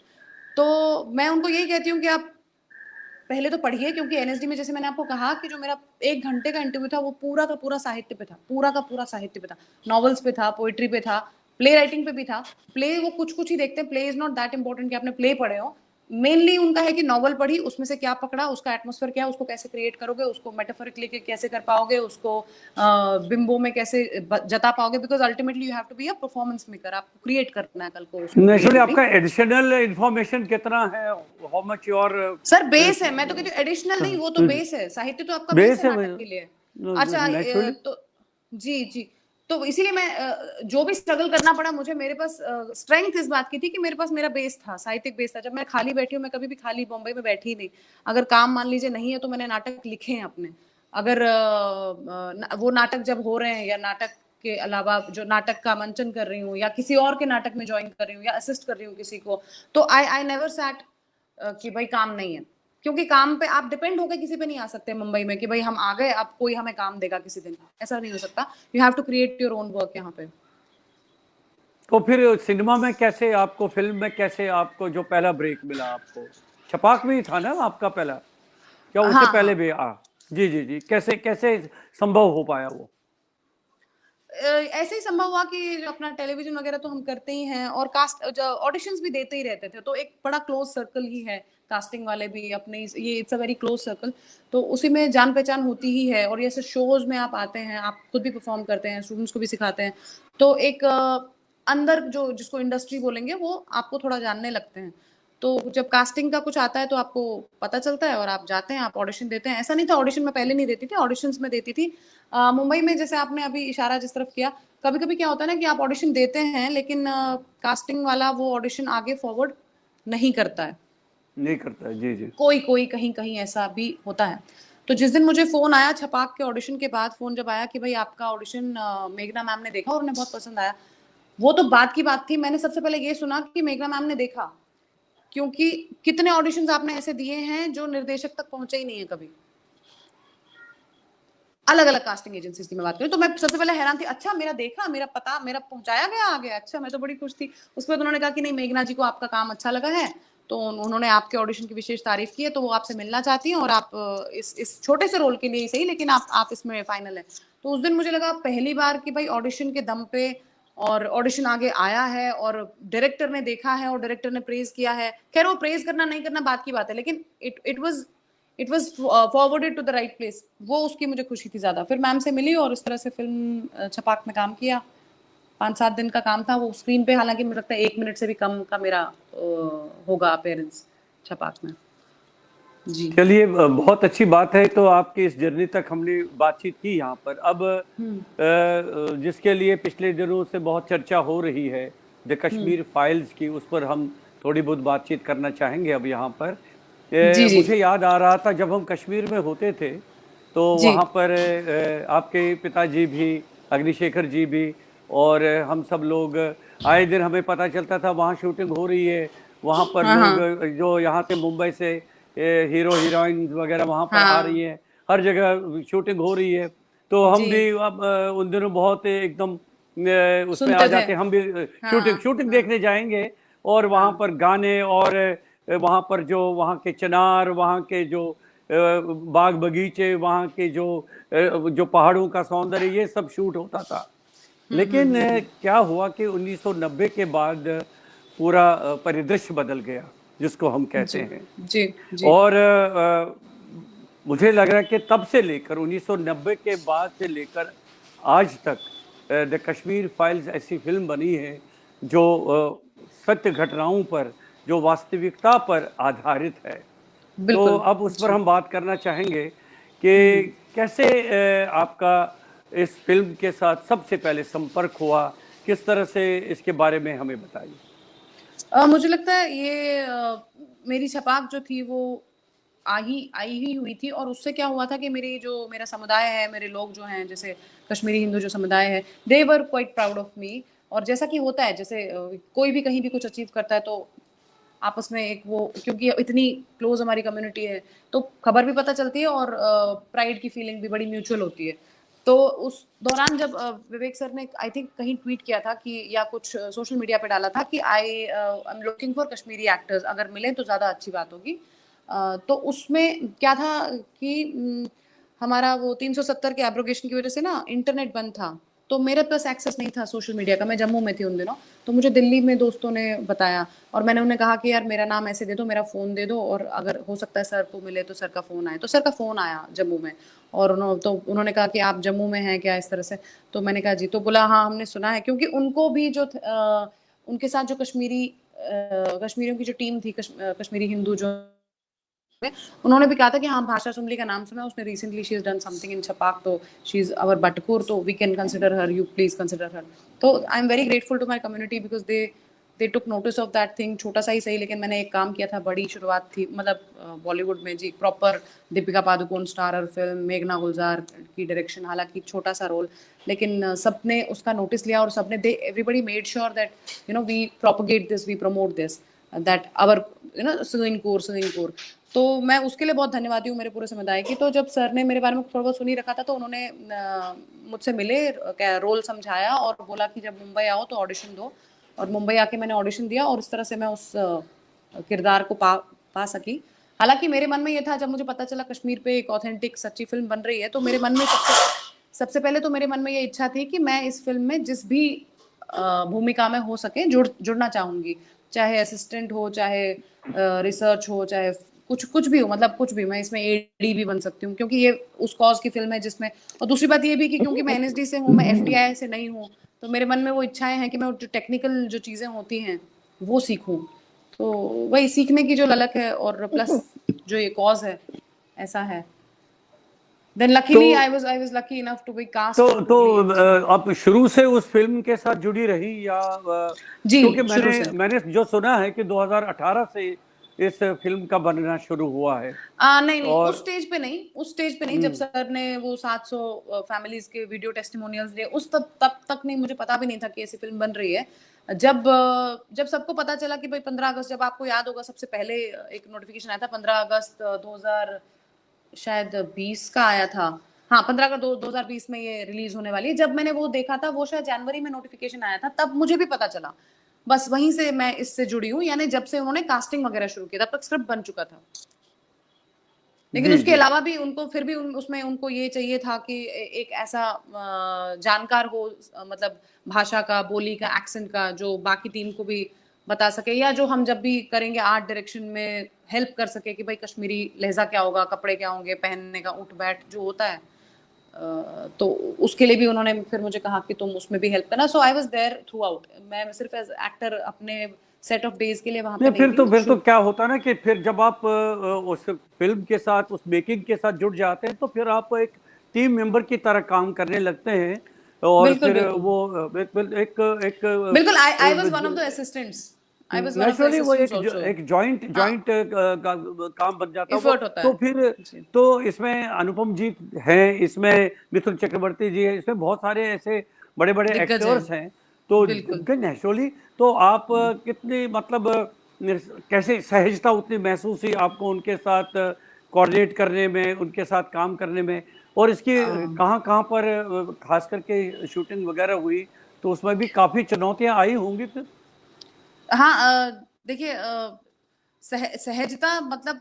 तो मैं उनको यही कहती हूँ कि आप पहले तो पढ़िए, क्योंकि एनएसडी में जैसे मैंने आपको कहा कि जो मेरा 1 घंटे का इंटरव्यू था वो पूरा का पूरा साहित्य पे था, पूरा का पूरा साहित्य पे था, नॉवेल्स पे था, पोइट्री पे था, प्ले राइटिंग पे भी था। प्ले वो कुछ कुछ ही देखते हैं, play is not that important कि आपने प्ले पढ़े हो। मेनली उनका है कि नॉवल पढ़ी, उसमें से क्या पकड़ा, उसका एटमोस्फेयर क्या है, उसको कैसे क्रिएट करोगे, उसको मेटाफोरिकली कैसे कर पाओगे, उसको बिंबो में कैसे जता पाओगे, because ultimately you have to be a performance maker, आपको क्रिएट करना है कल को उसको नेचुरली क्रिएटिवली। आपका एडिशनल इंफॉर्मेशन कितना है, how much your surface है, मैं तो कहती हूँ एडिशनल नहीं, वो तो बेस है, साहित्य तो आपका बेस बेस है है नाटक के लिए। अच्छा नेचुरली। तो जी जी। तो इसीलिए मैं जो भी स्ट्रगल करना पड़ा मुझे, मेरे पास स्ट्रेंथ इस बात की थी कि मेरे पास मेरा बेस था, साहित्यिक बेस था। जब मैं खाली बैठी हूँ, मैं कभी भी खाली बॉम्बे में बैठी ही नहीं। अगर काम मान लीजिए नहीं है तो मैंने नाटक लिखे हैं अपने। अगर वो नाटक जब हो रहे हैं, या नाटक के अलावा जो नाटक का मंचन कर रही हूँ, या किसी और के नाटक में ज्वाइन कर रही हूँ, या असिस्ट कर रही हूँ किसी को, तो आई नेवर सैट कि भाई काम नहीं है। क्योंकि काम पे आप डिपेंड होकर किसी पे नहीं आ सकते मुंबई में कि भाई हम आ गए अब कोई हमें काम देगा किसी दिन, ऐसा नहीं हो सकता। You have to create your own work यहाँ पे। तो फिर सिनेमा में कैसे आपको, फिल्म में कैसे आपको जो पहला ब्रेक मिला आपको, छपाक में ही था ना आपका पहला, क्या उससे हाँ पहले हाँ। भी जी जी जी, कैसे कैसे संभव हो पाया वो। ऐसे ही संभव हुआ कि जो अपना टेलीविजन वगैरह तो हम करते ही हैं, और कास्ट ऑडिशंस भी देते ही रहते थे, तो एक बड़ा क्लोज सर्कल ही है, कास्टिंग वाले भी अपने ये it's a very close circle, तो उसी में जान पहचान होती ही है। और जैसे शोज में आप आते हैं, आप खुद भी परफॉर्म करते हैं, स्टूडेंट्स को भी सिखाते हैं, तो एक अंदर जो जिसको इंडस्ट्री बोलेंगे वो आपको थोड़ा जानने लगते हैं। तो जब कास्टिंग का कुछ आता है तो आपको पता चलता है और आप जाते हैं, आप ऑडिशन देते हैं। ऐसा नहीं था ऑडिशन में पहले नहीं देती थी, ऑडिशंस में देती थी। मुंबई में जैसे आपने अभी इशारा जिस तरफ किया, कभी कभी क्या होता है ना कि आप ऑडिशन देते हैं लेकिन कास्टिंग वाला वो ऑडिशन आगे फॉरवर्ड नहीं करता है। नहीं करता है, जी जी। कोई कोई कहीं कहीं ऐसा भी होता है। तो जिस दिन मुझे फोन आया छपाक के ऑडिशन के बाद, फोन जब आया कि भाई आपका ऑडिशन मेघना मैम ने देखा और उन्हें बहुत पसंद आया, वो तो बात की बात थी। मैंने सबसे पहले ये सुना कि मेघना मैम ने देखा, क्योंकि कितने ऑडिशंस आपने ऐसे दिए हैं जो निर्देशक तक पहुंचे ही नहीं है कभी, अलग अलग कास्टिंग एजेंसीज की मैं बात करूं। तो मैं सबसे पहले हैरान थी, अच्छा मेरा देखा, मेरा पता, मेरा पहुंचाया गया आगे, अच्छा मैं तो बड़ी खुश थी। उसके बाद उन्होंने कहा कि नहीं मेघना जी को आपका काम अच्छा लगा है, तो उन्होंने आपके ऑडिशन की विशेष तारीफ की है, तो वो आपसे मिलना चाहती हैं, और आप इस छोटे से रोल के लिए ही सही लेकिन आप इसमें फाइनल है। तो उस दिन मुझे लगा पहली बार कि भाई ऑडिशन के दम पे, और ऑडिशन आगे आया है और डायरेक्टर ने देखा है और डायरेक्टर ने प्रेज किया है। खैर वो प्रेज करना नहीं करना बात की बात है, लेकिन it was forwarded to the right place, वो उसकी मुझे खुशी थी ज्यादा। फिर मैम से मिली और इस तरह से फिल्म छपाक में काम किया। 5-7 दिन का काम था वो स्क्रीन पे, हालांकि मुझे लगता है 1 मिनट से भी कम का मेरा होगा अपेयरेंस छपाक में। जी। चलिए, बहुत अच्छी बात है। तो आपकी इस जर्नी तक हमने बातचीत की यहाँ पर। अब जिसके लिए पिछले दिनों से बहुत चर्चा हो रही है, द कश्मीर फाइल्स की, उस पर हम थोड़ी बहुत बातचीत करना चाहेंगे अब यहाँ पर। जी जी मुझे याद आ रहा था जब हम कश्मीर में होते थे, तो जी वहाँ पर आपके पिताजी भी, अग्निशेखर जी भी, और हम सब लोग, आए दिन हमें पता चलता था वहाँ शूटिंग हो रही है। वहाँ पर हाँ लोग हाँ जो यहाँ से मुंबई से हीरो हीरोइन वगैरह वहाँ पर आ रही हाँ हैं, हर जगह शूटिंग हो रही है। तो हम जी भी अब उन दिनों बहुत एकदम उसमें आ सुनते थे। जाके हम भी शूटिंग हाँ शूटिंग हाँ देखने जाएंगे। और वहाँ हाँ पर गाने, और वहाँ पर जो वहाँ के चिनार, वहाँ के जो बाग बगीचे, वहाँ के जो पहाड़ों का सौंदर्य, ये सब शूट होता था। लेकिन क्या हुआ कि 1990 के बाद पूरा परिदृश्य बदल गया, जिसको हम कहते जी हैं। जी जी और मुझे लग रहा है कि तब से लेकर 1990 के बाद से लेकर आज तक द कश्मीर फाइल्स ऐसी फिल्म बनी है जो सत्य घटनाओं पर, जो वास्तविकता पर आधारित है। तो बिल्कुल। अब उस पर जी। हम बात करना चाहेंगे कि कैसे आपका इस फिल्म के साथ सबसे पहले संपर्क हुआ, किस तरह से, इसके बारे में हमें बताइए। मुझे लगता है ये मेरी छपाक जो थी वो आई ही हुई थी, और उससे क्या हुआ था कि मेरा समुदाय है, मेरे लोग जो हैं, जैसे कश्मीरी हिंदू जो समुदाय है, they were quite proud of me. और जैसा कि होता है, जैसे कोई भी कहीं भी कुछ अचीव करता है तो आपस में एक वो, क्योंकि इतनी क्लोज हमारी कम्युनिटी है, तो खबर भी पता चलती है और प्राइड की फीलिंग भी बड़ी म्यूचुअल होती है। तो उस दौरान जब विवेक सर ने आई थिंक कहीं ट्वीट किया था कि, या कुछ सोशल मीडिया पे डाला था कि I am looking for Kashmiri actors, अगर मिले तो ज़्यादा अच्छी बात होगी। तो उसमें क्या था कि हमारा वो 370 के एब्रोगेशन की वजह से ना इंटरनेट बंद था, तो मेरे पास एक्सेस नहीं था सोशल मीडिया का। मैं जम्मू में थी उन दिनों, तो मुझे दिल्ली में दोस्तों ने बताया, और मैंने उन्हें कहा कि यार मेरा नाम ऐसे दे दो, मेरा फ़ोन दे दो, और अगर हो सकता है सर को मिले तो सर का फ़ोन आए। तो सर का फ़ोन आया जम्मू में, और उन्होंने कहा कि आप जम्मू में हैं क्या, इस तरह से। तो मैंने कहा जी, तो बोला हाँ हमने सुना है, क्योंकि उनको भी उनके साथ जो कश्मीरियों की जो टीम थी, कश्मीरी हिंदू जो, उन्होंने भी कहा था कि हाँ भाषा सुमली का नाम सुना, उसने recently she is done something in Chhapaak, तो शी इज अवर बटकुर, तो we can consider her, you please consider her. तो I am very grateful to my community because they took notice of that thing. छोटा सा ही सही, लेकिन मैंने एक काम किया था, बड़ी शुरुआत थी, मतलब बॉलीवुड में जी, proper Deepika Padukone starrer film, मेघना गुलजार की डायरेक्शन, हालांकि छोटा सा रोल, लेकिन सबने उसका नोटिस लिया, और सबने they everybody made sure that we propagate this, we promote this, that our singing core. तो मैं उसके लिए बहुत धन्यवादी हूँ मेरे पूरे समुदाय की। तो जब सर ने मेरे बारे में थोड़ा बहुत सुन ही रखा था, तो उन्होंने मुझसे मिले, क्या रोल समझाया, और बोला कि जब मुंबई आओ तो ऑडिशन दो। और मुंबई आके मैंने ऑडिशन दिया, और इस तरह से मैं उस किरदार को पा सकी। हालांकि मेरे मन में ये था, जब मुझे पता चला कश्मीर पे एक ऑथेंटिक सच्ची फिल्म बन रही है, तो मेरे मन में सबसे सबसे पहले तो मेरे मन में ये इच्छा थी कि मैं इस फिल्म में जिस भी भूमिका में हो सके जुड़ना चाहूंगी, चाहे असिस्टेंट हो, चाहे रिसर्च हो, चाहे कुछ कुछ भी हो, मतलब कुछ भी, मैं इसमें एडी भी बन सकती हूँ, क्योंकि ये उस कॉज की फिल्म है जिसमें, और दूसरी बात ये भी कि क्योंकि मैं एनएसडी से हूँ, मैं एफटीआई से नहीं हूँ, तो मेरे मन में वो इच्छाएं हैं कि मैं जो टेक्निकल जो चीजें होती हैं वो सीखूं। तो वही सीखने की जो ललक है, और प्लस जो ये कॉज है, ऐसा है। Then तो luckily I was lucky enough to be cast तो lead जी। आप शुरू से उस फिल्म के साथ जुड़ी रही या जी, क्योंकि शुरू मैंने से। मैंने जो सुना है कि 2018 से इस फिल्म का बनना शुरू हुआ है नहीं, नहीं, और उस स्टेज पे नहीं, जब सर ने वो 700 फैमिलीज के वीडियो टेस्टिमोनियल्स दिए, उस तब तक नहीं, मुझे पता भी नहीं था कि ऐसी फिल्म बन रही है। जब सबको पता चला कि भाई 15 अगस्त, जब आपको याद होगा सबसे पहले एक नोटिफिकेशन आया था 15 अगस्त 2000 शायद 20 का आया था। हाँ, 15 का 2020 में ये रिलीज होने वाली है। जब मैंने वो देखा था, वो शायद जनवरी में नोटिफिकेशन आया था, तब मुझे भी पता चला। बस वहीं से मैं इससे जुड़ी हूँ, यानी जब से उन्होंने कास्टिंग वगैरह शुरू किया, तब तक स्क्रिप्ट बन चुका था। लेकिन जी उसके जी अलावा भी उनको फिर भी उसमें उनको ये चाहिए था कि एक ऐसा जानकार हो, मतलब भाषा का, बोली का, एक्सेंट का, जो बाकी टीम को भी बता सके, या जो हम जब भी करेंगे आर्ट डायरेक्शन में हेल्प कर सके कि भाई कश्मीरी लहजा क्या होगा, कपड़े क्या होंगे, पहनने का उठ बैठ जो होता है। तो उसके लिए भी उन्होंने फिर मुझे कहा कि तुम उसमें भी हेल्प करना। So I was there throughout. मैं सिर्फ एज एक्टर अपने सेट ऑफ डेज के लिए वहां पे नहीं नहीं थी फिर तो शूट। क्या होता है ना कि फिर जब आप उस फिल्म के साथ उस मेकिंग के साथ जुड़ जाते हैं तो फिर आप एक टीम मेंबर की तरह काम करने लगते हैं और बिल्कुल, फिर बिल्कुल, वो एक एक एक बिल्कुल। I was one of the assistants. I was one of the naturally वो असिस्टेंट्स आल्सो। एक जॉइंट हाँ, जॉइंट काम बन जाता है वो एफर्ट होता तो है फिर जी। तो इसमें अनुपम जी हैं इसमें मिथुन चक्रवर्ती जी है इसमें बहुत सारे ऐसे बड़े बड़े दिग्गज हैं, एक्टर्स हैं तो बिल्कुल। नेचुरली तो आप कितनी मतलब कैसे सहजता उतनी महसूस हुई आपको उनके साथ कोऑर्डिनेट करने में उनके साथ काम करने में और इसकी कहाँ कहाँ पर खास करके शूटिंग वगैरह हुई तो उसमें भी काफी चुनौतियां आई होंगी फिर हाँ, देखिए, सहजता मतलब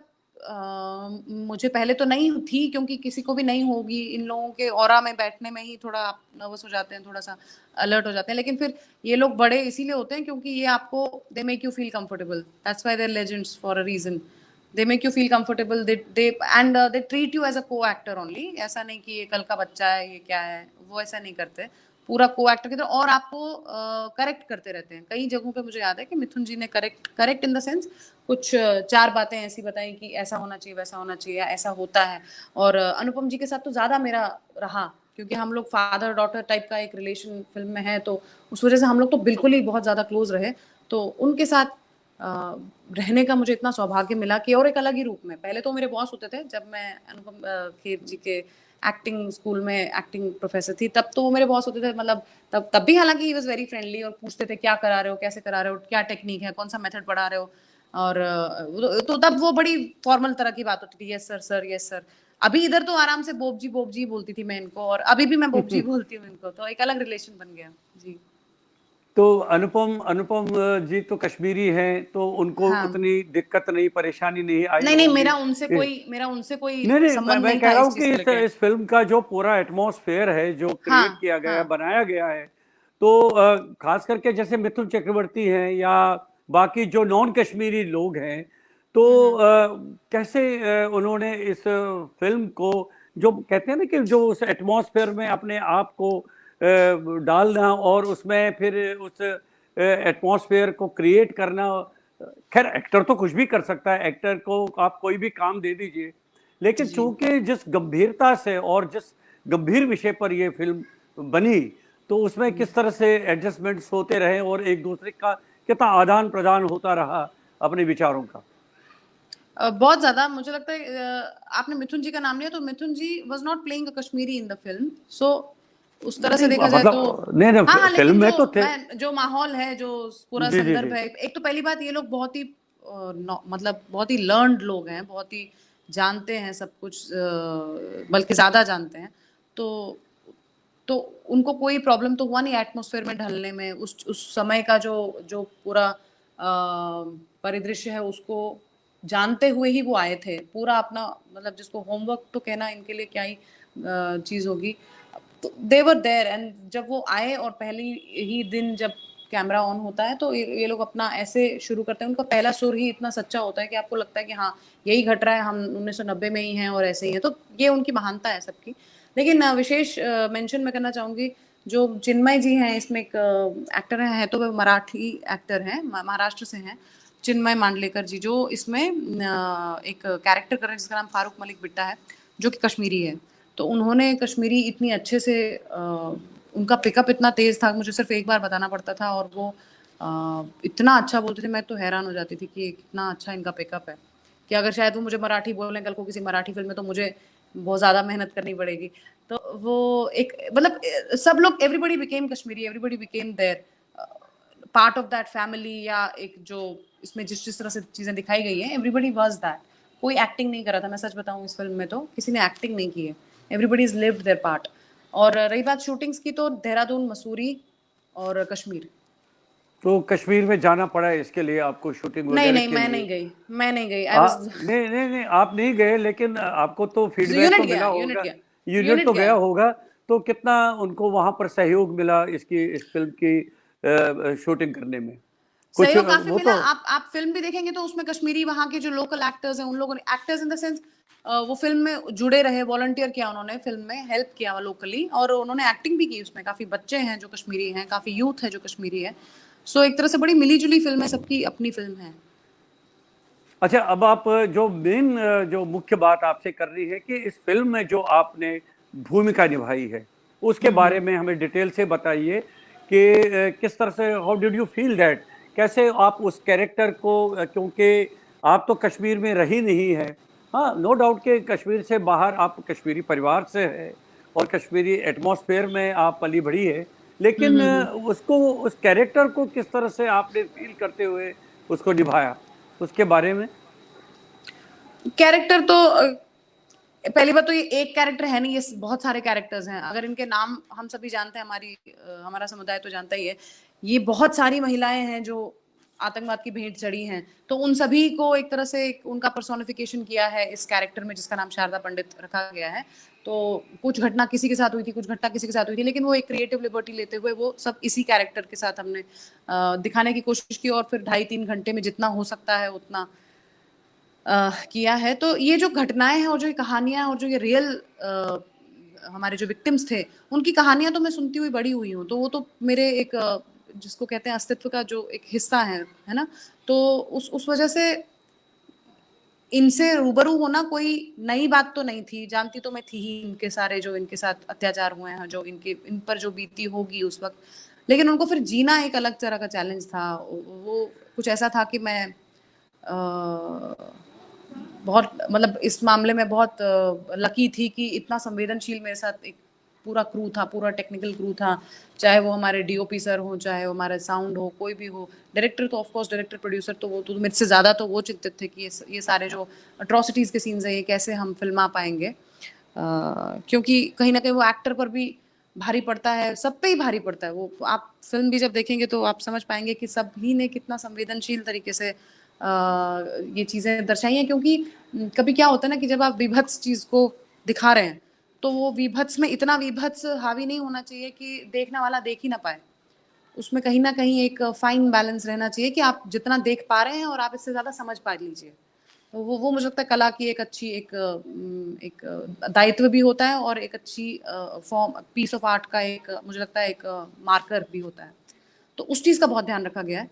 मुझे पहले तो नहीं थी, क्योंकि किसी को भी नहीं होगी। इन लोगों के ऑरा में बैठने में ही थोड़ा आप नर्वस हो जाते हैं, थोड़ा सा अलर्ट हो जाते हैं। लेकिन फिर ये लोग बड़े इसीलिए होते हैं क्योंकि ये आपको, they make you feel comfortable, that's why they are legends for a reason. They make you feel comfortable, they and they treat you as a co actor only. ऐसा नहीं कि ये कल का बच्चा है, ये क्या है, वो ऐसा नहीं करते। पूरा को एक्टर की तरह, और आपको करेक्ट करते रहते हैं। कई जगहों पे मुझे याद है कि मिथुन जी ने correct correct in the sense कुछ चार बातें ऐसी बताई कि ऐसा होना चाहिए, वैसा होना चाहिए, या ऐसा होता है। और अनुपम जी के साथ तो ज्यादा मेरा रहा, क्योंकि हम लोग फादर डॉटर टाइप का एक रिलेशन फिल्म में है, तो उस वजह से हम लोग तो बिल्कुल ही बहुत ज्यादा क्लोज रहे। तो उनके साथ रहने का मुझे इतना सौभाग्य मिला कि, और एक अलग ही रूप में। पहले तो मेरे बॉस होते थे, जब मैं अनुपम खेर जी के एक्टिंग स्कूल में एक्टिंग प्रोफेसर थी, तब तो वो मेरे बॉस होते थे। मतलब तब भी हालांकि ही वाज वेरी फ्रेंडली, और पूछते थे क्या करा रहे हो, कैसे करा रहे हो, क्या टेक्निक है, कौन सा मेथड पढ़ा रहे हो। और तो तब वो बड़ी फॉर्मल तरह की बात होती थी, yes sir, sir, yes sir. अभी इधर तो आराम से बोब जी बोलती थी मैं इनको, और अभी भी मैं बोब जी बोलती हूँ इनको, तो एक अलग रिलेशन बन गया जी। तो अनुपम अनुपम जी तो कश्मीरी हैं तो उनको हाँ, उतनी दिक्कत नहीं परेशानी नहीं आई नहीं, नहीं, होगी मेरा उनसे कोई नहीं नहीं संबंध मैं नहीं कह था रहा इस हूँ चीज कि को लेके। इस फिल्म का जो पूरा एटमॉस्फेयर है जो क्रिएट हाँ, किया गया है हाँ, बनाया गया है तो खास करके जैसे मिथुन चक्रवर्ती हैं या बाकी जो नॉन कश्मीरी लोग हैं तो कैसे उन्होंने इस फिल्म को जो कहते हैं ना कि जो उस एटमॉस्फेयर में अपने आप को डालना और उसमें फिर उस एटमॉस्फेयर को क्रिएट करना खैर एक्टर तो कुछ भी कर सकता है एक्टर को आप कोई भी काम दे दीजिए लेकिन जी। चूंकि जिस गंभीरता से और जिस गंभीर विषय पर यह फिल्म बनी तो उसमें किस तरह से एडजस्टमेंट्स होते रहे और एक दूसरे का कितना आदान प्रदान होता रहा अपने विचारों का बहुत ज्यादा मुझे लगता है। आपने मिथुन जी का नाम लिया, तो Mithun ji was not playing a Kashmiri in the film, so उस तरह से नहीं देखा जाए तो। मतलब नहीं नहीं हाँ, हाँ, फिल्म लेकिन में तो थे जो माहौल है, जो पूरा जी जी जी संदर्भ है, एक तो पहली बात, ये लोग बहुत ही मतलब बहुत ही लर्नड लोग हैं, बहुत ही जानते हैं सब कुछ, बल्कि ज्यादा जानते हैं। तो तो उनको कोई प्रॉब्लम तो हुआ नहीं एटमॉस्फेयर में ढलने में। उस समय का जो जो पूरा परिदृश्य है, उसको जानते हुए ही वो आए थे। पूरा अपना, मतलब जिसको होमवर्क तो कहना इनके लिए क्या ही चीज होगी। तो दे वर देयर, एंड जब वो आए और पहली ही दिन जब कैमरा ऑन होता है तो ये लोग अपना ऐसे शुरू करते हैं, उनका पहला सुर ही इतना सच्चा होता है कि आपको लगता है कि हाँ यही घट रहा है, हम 1990 में ही हैं और ऐसे ही है। तो ये उनकी महानता है सबकी। लेकिन विशेष मेंशन मैं करना चाहूंगी, जो चिन्मय जी हैं इसमें एक एक्टर है तो वो मराठी एक्टर हैं, महाराष्ट्र से हैं, चिन्मय मांडलेकर जी, जो इसमें एक कैरेक्टर कर रहे हैं जिसका नाम फारूक मलिक बिट्टा है, जो कि कश्मीरी है। तो उन्होंने कश्मीरी इतनी अच्छे से उनका पिकअप इतना तेज था, मुझे सिर्फ एक बार बताना पड़ता था और वो इतना अच्छा बोलते थे, मैं तो हैरान हो जाती थी कि कितना अच्छा इनका पिकअप है, कि अगर शायद वो मुझे मराठी बोलें कल को किसी मराठी फिल्म में तो मुझे बहुत ज़्यादा मेहनत करनी पड़ेगी। तो वो एक मतलब सब लोग, everybody became Kashmiri, everybody became there part of that family, या एक जो इसमें जिस जिस तरह से चीज़ें दिखाई गई हैं, एवरीबडी वाज दैट। कोई एक्टिंग नहीं कर रहा था, मैं सच बताऊं इस फिल्म में तो किसी ने एक्टिंग नहीं की है, everybody is lived there part. और रही बात शूटिंग्स की, तो देहरादून, मसूरी और कश्मीर। तो कश्मीर में जाना पड़ा इसके लिए आपको, शूटिंग नहीं वगैरह नहीं, के मैं लिए? नहीं गई, मैं नहीं गई, आई वाज नहीं नहीं नहीं, आप नहीं गए, लेकिन आपको तो फीडबैक यूनिट तो गया, मिला यूनिट होगा, गया, यूनिट यूनिट तो गया। गया होगा। तो कितना उनको वहां पर सहयोग मिला इसकी, इस फिल्म की शूटिंग करने में कुछ सहयोग काफी वो मिला। तो? आप फिल्म भी देखेंगे तो उसमें कश्मीरी वहाँ के जो लोकल एक्टर्स हैं, उन लोगों ने, एक्टर्स इन द सेंस वो फिल्म में जुड़े रहे, वॉलंटियर किया उन्होंने, फिल्म में हेल्प किया लोकली, और उन्होंने एक्टिंग भी की उसमें। काफी बच्चे हैं जो कश्मीरी हैं, काफी यूथ है जो कश्मीरी है। सो एक तरह से बड़ी मिली जुली फिल्म है, सबकी अपनी फिल्म है। अच्छा, अब आप जो मेन जो मुख्य बात आपसे करनी है कि इस फिल्म में जो आपने भूमिका निभाई है उसके बारे में हमें डिटेल से बताइए कि किस तरह से, how did you feel that, कैसे आप उस कैरेक्टर को क्योंकि आप तो कश्मीर में रही नहीं है, हाँ नो डाउट कि कश्मीर से बाहर आप कश्मीरी परिवार से है और कश्मीरी एटमॉस्फेयर में आप पली बढ़ी है, लेकिन उसको, उस कैरेक्टर को किस तरह से आपने फील करते हुए उसको निभाया, उसके बारे में? कैरेक्टर तो पहली बात तो ये एक कैरेक्टर है नहीं, ये बहुत सारे कैरेक्टर्स हैं। अगर इनके नाम हम सभी जानते हैं, हमारा समुदाय तो जानता ही है। ये बहुत सारी महिलाएं हैं जो आतंकवाद की भेंट चढ़ी हैं, तो उन सभी को एक तरह से उनका पर्सोनिफिकेशन किया है इस कैरेक्टर में, जिसका नाम शारदा पंडित रखा गया है। तो कुछ घटना किसी के साथ हुई थी, कुछ घटना किसी के साथ हुई थी, लेकिन वो एक क्रिएटिव लिबर्टी लेते हुए वो सब इसी कैरेक्टर के साथ हमने दिखाने की कोशिश की, और फिर 2.5-3 घंटे में जितना हो सकता है उतना किया है। तो ये जो घटनाएं हैं और जो ये कहानियां और जो ये रियल हमारे जो विक्टिम्स थे, उनकी कहानियां तो मैं सुनती हुई बड़ी हुई हूँ, तो वो तो मेरे एक जिसको कहते हैं अस्तित्व का जो एक हिस्सा है ना। तो उस वजह से इनसे रूबरू होना कोई नई बात तो नहीं थी, जानती तो मैं थी ही इनके सारे जो इनके साथ अत्याचार हुए हैं, जो इन पर जो बीती होगी उस वक्त, लेकिन उनको फिर जीना एक अलग तरह का चैलेंज था। वो कुछ ऐसा था कि मैं बहुत मतलब इस मामले में बहुत लकी थी कि इतना संवेदनशील मेरे साथ एक पूरा क्रू था, पूरा टेक्निकल क्रू था, चाहे वो हमारे डीओपी सर हो, चाहे वो हमारे साउंड हो, कोई भी हो, डायरेक्टर तो ऑफकोर्स, डायरेक्टर प्रोड्यूसर तो वो तो मेरे से ज़्यादा तो वो चिंतित थे कि ये सारे जो अट्रॉसिटीज़ के सीन्स हैं ये कैसे हम फिल्मा पाएंगे, क्योंकि कहीं ना कहीं वो एक्टर पर भी भारी पड़ता है, सब पे ही भारी पड़ता है। वो आप फिल्म भी जब देखेंगे तो आप समझ पाएंगे कि सभी ने कितना संवेदनशील तरीके से ये चीज़ें दर्शाई हैं, क्योंकि कभी क्या होता है ना कि जब आप विभत्स चीज़ को दिखा रहे हैं तो वो विभत्स में इतना विभत्स हावी नहीं होना चाहिए कि देखने वाला देख ही ना पाए। उसमें कहीं ना कहीं एक फाइन बैलेंस रहना चाहिए कि आप जितना देख पा रहे हैं और आप इससे ज़्यादा समझ पा लीजिए। तो वो मुझे लगता है कला की एक अच्छी एक दायित्व भी होता है, और एक अच्छी फॉर्म पीस ऑफ आर्ट का एक मुझे लगता है एक मार्कर भी होता है। तो उस चीज़ का बहुत ध्यान रखा गया है।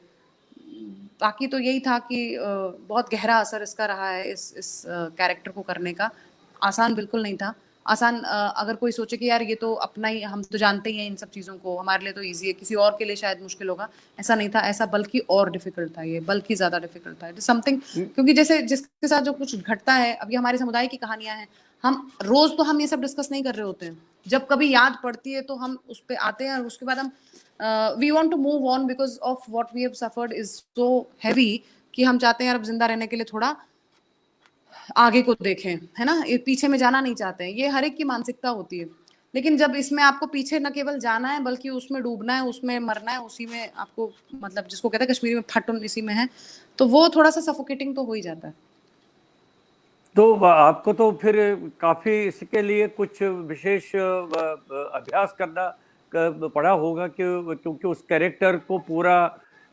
बाकी तो यही था कि बहुत गहरा असर इसका रहा है इस कैरेक्टर को करने का। आसान बिल्कुल नहीं था। आसान अगर कोई सोचे कि यार ये तो अपना ही, हम तो जानते ही हैं इन सब चीज़ों को, हमारे लिए तो ईज़ी है, किसी और के लिए शायद मुश्किल होगा। ऐसा नहीं था, ऐसा बल्कि और डिफ़िकल्ट था ये, बल्कि ज़्यादा डिफ़िकल्ट था। इट इज़ समथिंग, क्योंकि जैसे जिसके साथ जो कुछ घटता है, अब ये हमारे समुदाय की कहानियाँ हैं, हम रोज़ तो हम ये सब डिस्कस नहीं कर रहे होते हैं। जब कभी याद पड़ती है तो हम उस पे आते हैं, और उसके बाद हम we want to move on because of what we have suffered is so heavy, कि हम चाहते हैं यार अब जिंदा रहने के लिए थोड़ा आगे को देखें, है ना, ये पीछे में जाना नहीं चाहते हैं। ये हर एक की मानसिकता होती है। लेकिन जब इसमें आपको पीछे न केवल जाना है बल्कि उसमें डूबना है, उसमें मरना है, उसी में आपको, मतलब जिसको कहते हैं कश्मीरी में फट इसी में है, तो वो थोड़ा सा सफोकेटिंग तो हो ही जाता है। तो आपको तो फिर काफी इसके लिए कुछ विशेष अभ्यास करना पड़ा होगा, क्योंकि उस कैरेक्टर को पूरा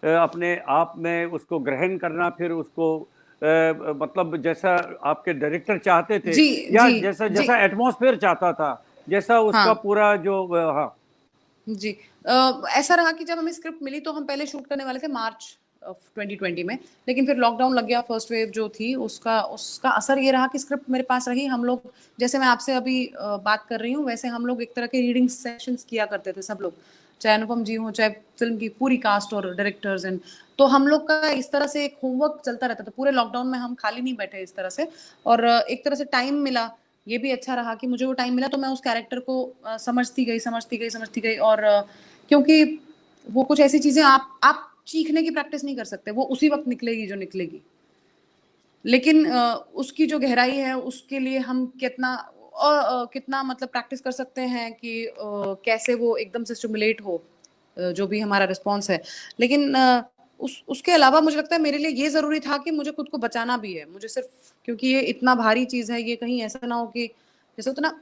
अपने आप में उसको ग्रहण करना, फिर उसको मतलब जैसा आपके डायरेक्टर चाहते थे, जी या जी जैसा जी। जैसा एटमॉस्फेयर चाहता था, जैसा उसका हाँ पूरा जो हाँ। जी। ऐसा रहा कि जब हमें स्क्रिप्ट मिली तो हम पहले शूट करने वाले थे मार्च ऑफ 2020 में, लेकिन फिर लॉकडाउन लग गया, फर्स्ट वेव जो थी उसका उसका असर ये रहा कि स्क्रिप्ट मेरे पास रही। हम लोग, जैसे मैं आपसे अभी बात कर रही हूँ, वैसे हम लोग एक तरह के रीडिंग सेशंस किया करते थे सब लोग, चाहे अनुपम जी हो, चाहे फिल्म की पूरी कास्ट और डायरेक्टर्स एंड, तो हम लोग का इस तरह से एक होमवर्क चलता रहता था पूरे लॉकडाउन में। हम खाली नहीं बैठे इस तरह से, और एक तरह से टाइम मिला, ये भी अच्छा रहा कि मुझे वो टाइम मिला, तो मैं उस कैरेक्टर को समझती गई। और क्योंकि वो कुछ ऐसी चीजें आप सीखने की प्रैक्टिस नहीं कर सकते, वो उसी वक्त निकलेगी जो निकलेगी, लेकिन उसकी जो गहराई है उसके लिए हम कितना मतलब प्रैक्टिस कर सकते हैं कि कैसे वो एकदम से स्टिमुलेट हो जो भी हमारा रिस्पॉन्स है। लेकिन उसके अलावा मुझे लगता है मेरे लिए ये जरूरी था कि मुझे खुद को बचाना भी है, मुझे सिर्फ क्योंकि ये इतना भारी चीज है, ये कहीं ऐसा ना हो कि जैसे होता ना,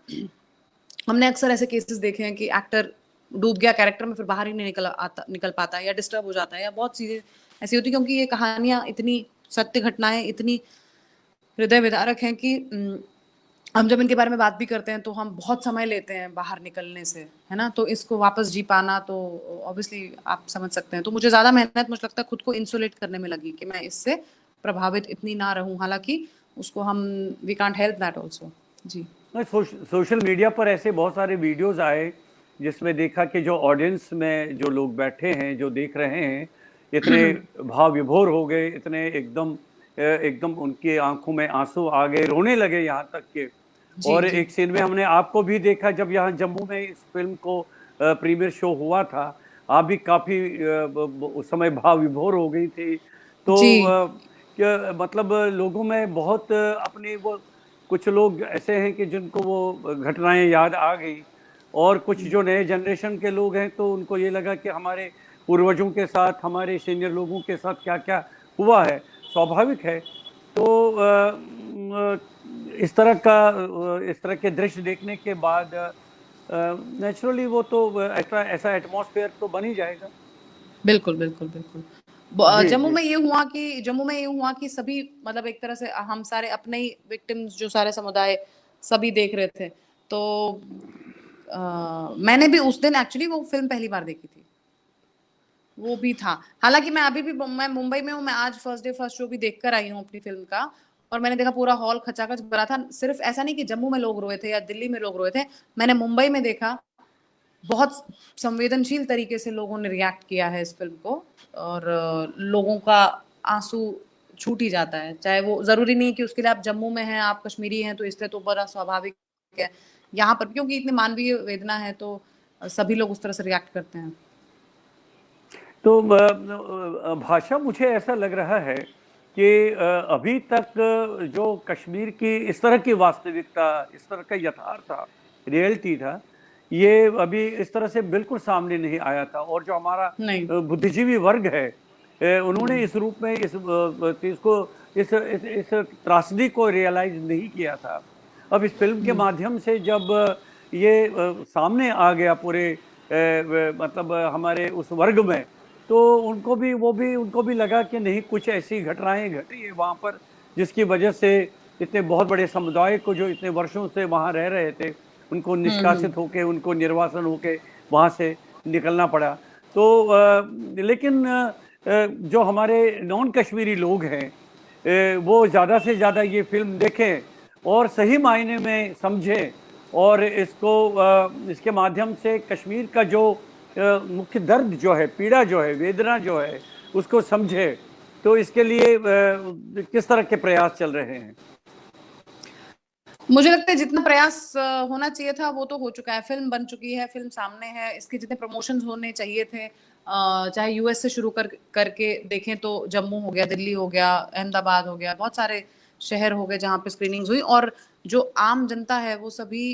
हमने अक्सर ऐसे केसेस देखे हैं कि एक्टर डूब गया कैरेक्टर में, फिर बाहर ही नहीं निकल पाता है, या डिस्टर्ब हो जाता है, या बहुत चीजें ऐसी होती, क्योंकि ये कहानियां इतनी सत्य घटनाएं इतनी हृदय विदारक हैं कि हम जब इनके बारे में बात भी करते हैं तो हम बहुत समय लेते हैं बाहर निकलने से, है ना, तो इसको वापस जी पाना तो ऑब्वियसली आप समझ सकते हैं। तो मुझे ज्यादा मेहनत, मुझे लगता है, खुद को इंसुलेट करने में लगी कि मैं इससे प्रभावित इतनी ना रहूं, हालांकि उसको हम we can't help that also. जी सोशल मीडिया पर ऐसे बहुत सारे वीडियोस आए जिसमें देखा कि जो ऑडियंस में जो लोग बैठे हैं, जो देख रहे हैं, इतने भाव विभोर हो गए, इतने एकदम उनकी आंखों में आंसू आ गए, रोने लगे यहाँ तक के। जी और जी एक सीन में हमने आपको भी देखा जब यहाँ जम्मू में इस फिल्म को प्रीमियर शो हुआ था, आप भी काफी उस समय भाव विभोर हो गई थी। तो जी मतलब लोगों में बहुत अपनी वो, कुछ लोग ऐसे हैं कि जिनको वो घटनाएं याद आ गई, और कुछ जो नए जनरेशन के लोग हैं तो उनको ये लगा कि हमारे पूर्वजों के साथ, हमारे सीनियर लोगों के साथ क्या क्या हुआ है। स्वाभाविक है। तो इस तरह के दृश्य देखने के बाद नेचुरली वो तो ऐसा ऐसा एटमॉस्फेयर तो बन ही जाएगा। बिल्कुल बिल्कुल बिल्कुल। जी जी। जम्मू में ये हुआ कि सभी, मतलब एक तरह से हम सारे अपने ही विक्टिम्स, जो सारे समुदाय सभी देख रहे थे, तो मैंने भी उस दिन एक्चुअली वो फिल्म पहली बार देखी थी, वो भी था। हालांकि मैं अभी भी, मैं मुंबई में हूँ, मैं आज फर्स्ट डे फर्स्ट शो भी देख कर आई हूँ अपनी फिल्म का, और मैंने देखा पूरा हॉल खचाखच भरा था। सिर्फ ऐसा नहीं कि जम्मू में लोग रोए थे या दिल्ली में लोग रोए थे, मैंने मुंबई में देखा, बहुत संवेदनशील तरीके से लोगों ने रिएक्ट किया है इस फिल्म को, और लोगों का आंसू छूट ही जाता है, चाहे वो जरूरी नहीं कि उसके लिए आप जम्मू में हैं, आप कश्मीरी हैं, तो इसलिए तो बड़ा स्वाभाविक है यहाँ पर, क्योंकि इतनी मानवीय वेदना है तो सभी लोग उस तरह से रिएक्ट करते हैं। तो भाषा, मुझे ऐसा लग रहा है कि अभी तक जो कश्मीर की इस तरह की वास्तविकता, इस तरह का यथार्थ था, रियलिटी था, ये अभी इस तरह से बिल्कुल सामने नहीं आया था। और जो हमारा नहीं। बुद्धिजीवी वर्ग है, उन्होंने इस रूप में चीज को, इस त्रासदी को रियलाइज नहीं किया था। अब इस फिल्म के माध्यम से जब ये सामने आ गया पूरे मतलब हमारे उस वर्ग में, तो उनको भी लगा कि नहीं, कुछ ऐसी घटनाएं घटी है वहां पर जिसकी वजह से इतने बहुत बड़े समुदाय को, जो इतने वर्षों से वहां रह रहे थे, उनको निष्कासित होके, उनको निर्वासन होके वहां से निकलना पड़ा। तो लेकिन जो हमारे नॉन कश्मीरी लोग हैं, वो ज़्यादा से ज़्यादा ये फिल्म देखें और सही मायने में समझें, और इसके माध्यम से कश्मीर का जो मुख्य दर्द जो है, पीड़ा जो है, वेदना जो है, उसको समझे। तो इसके लिए किस तरह के प्रयास चल रहे हैं? मुझे लगता है जितना प्रयास होना चाहिए था वो तो हो चुका है, फिल्म बन चुकी है, फिल्म सामने है, इसके जितने प्रमोशंस होने चाहिए थे, चाहे यूएस से शुरू करके देखें तो जम्मू हो गया, दिल्ली हो गया, अहमदाबाद हो गया, बहुत सारे शहर हो गए जहाँ पे स्क्रीनिंग्स हुई, और जो आम जनता है वो सभी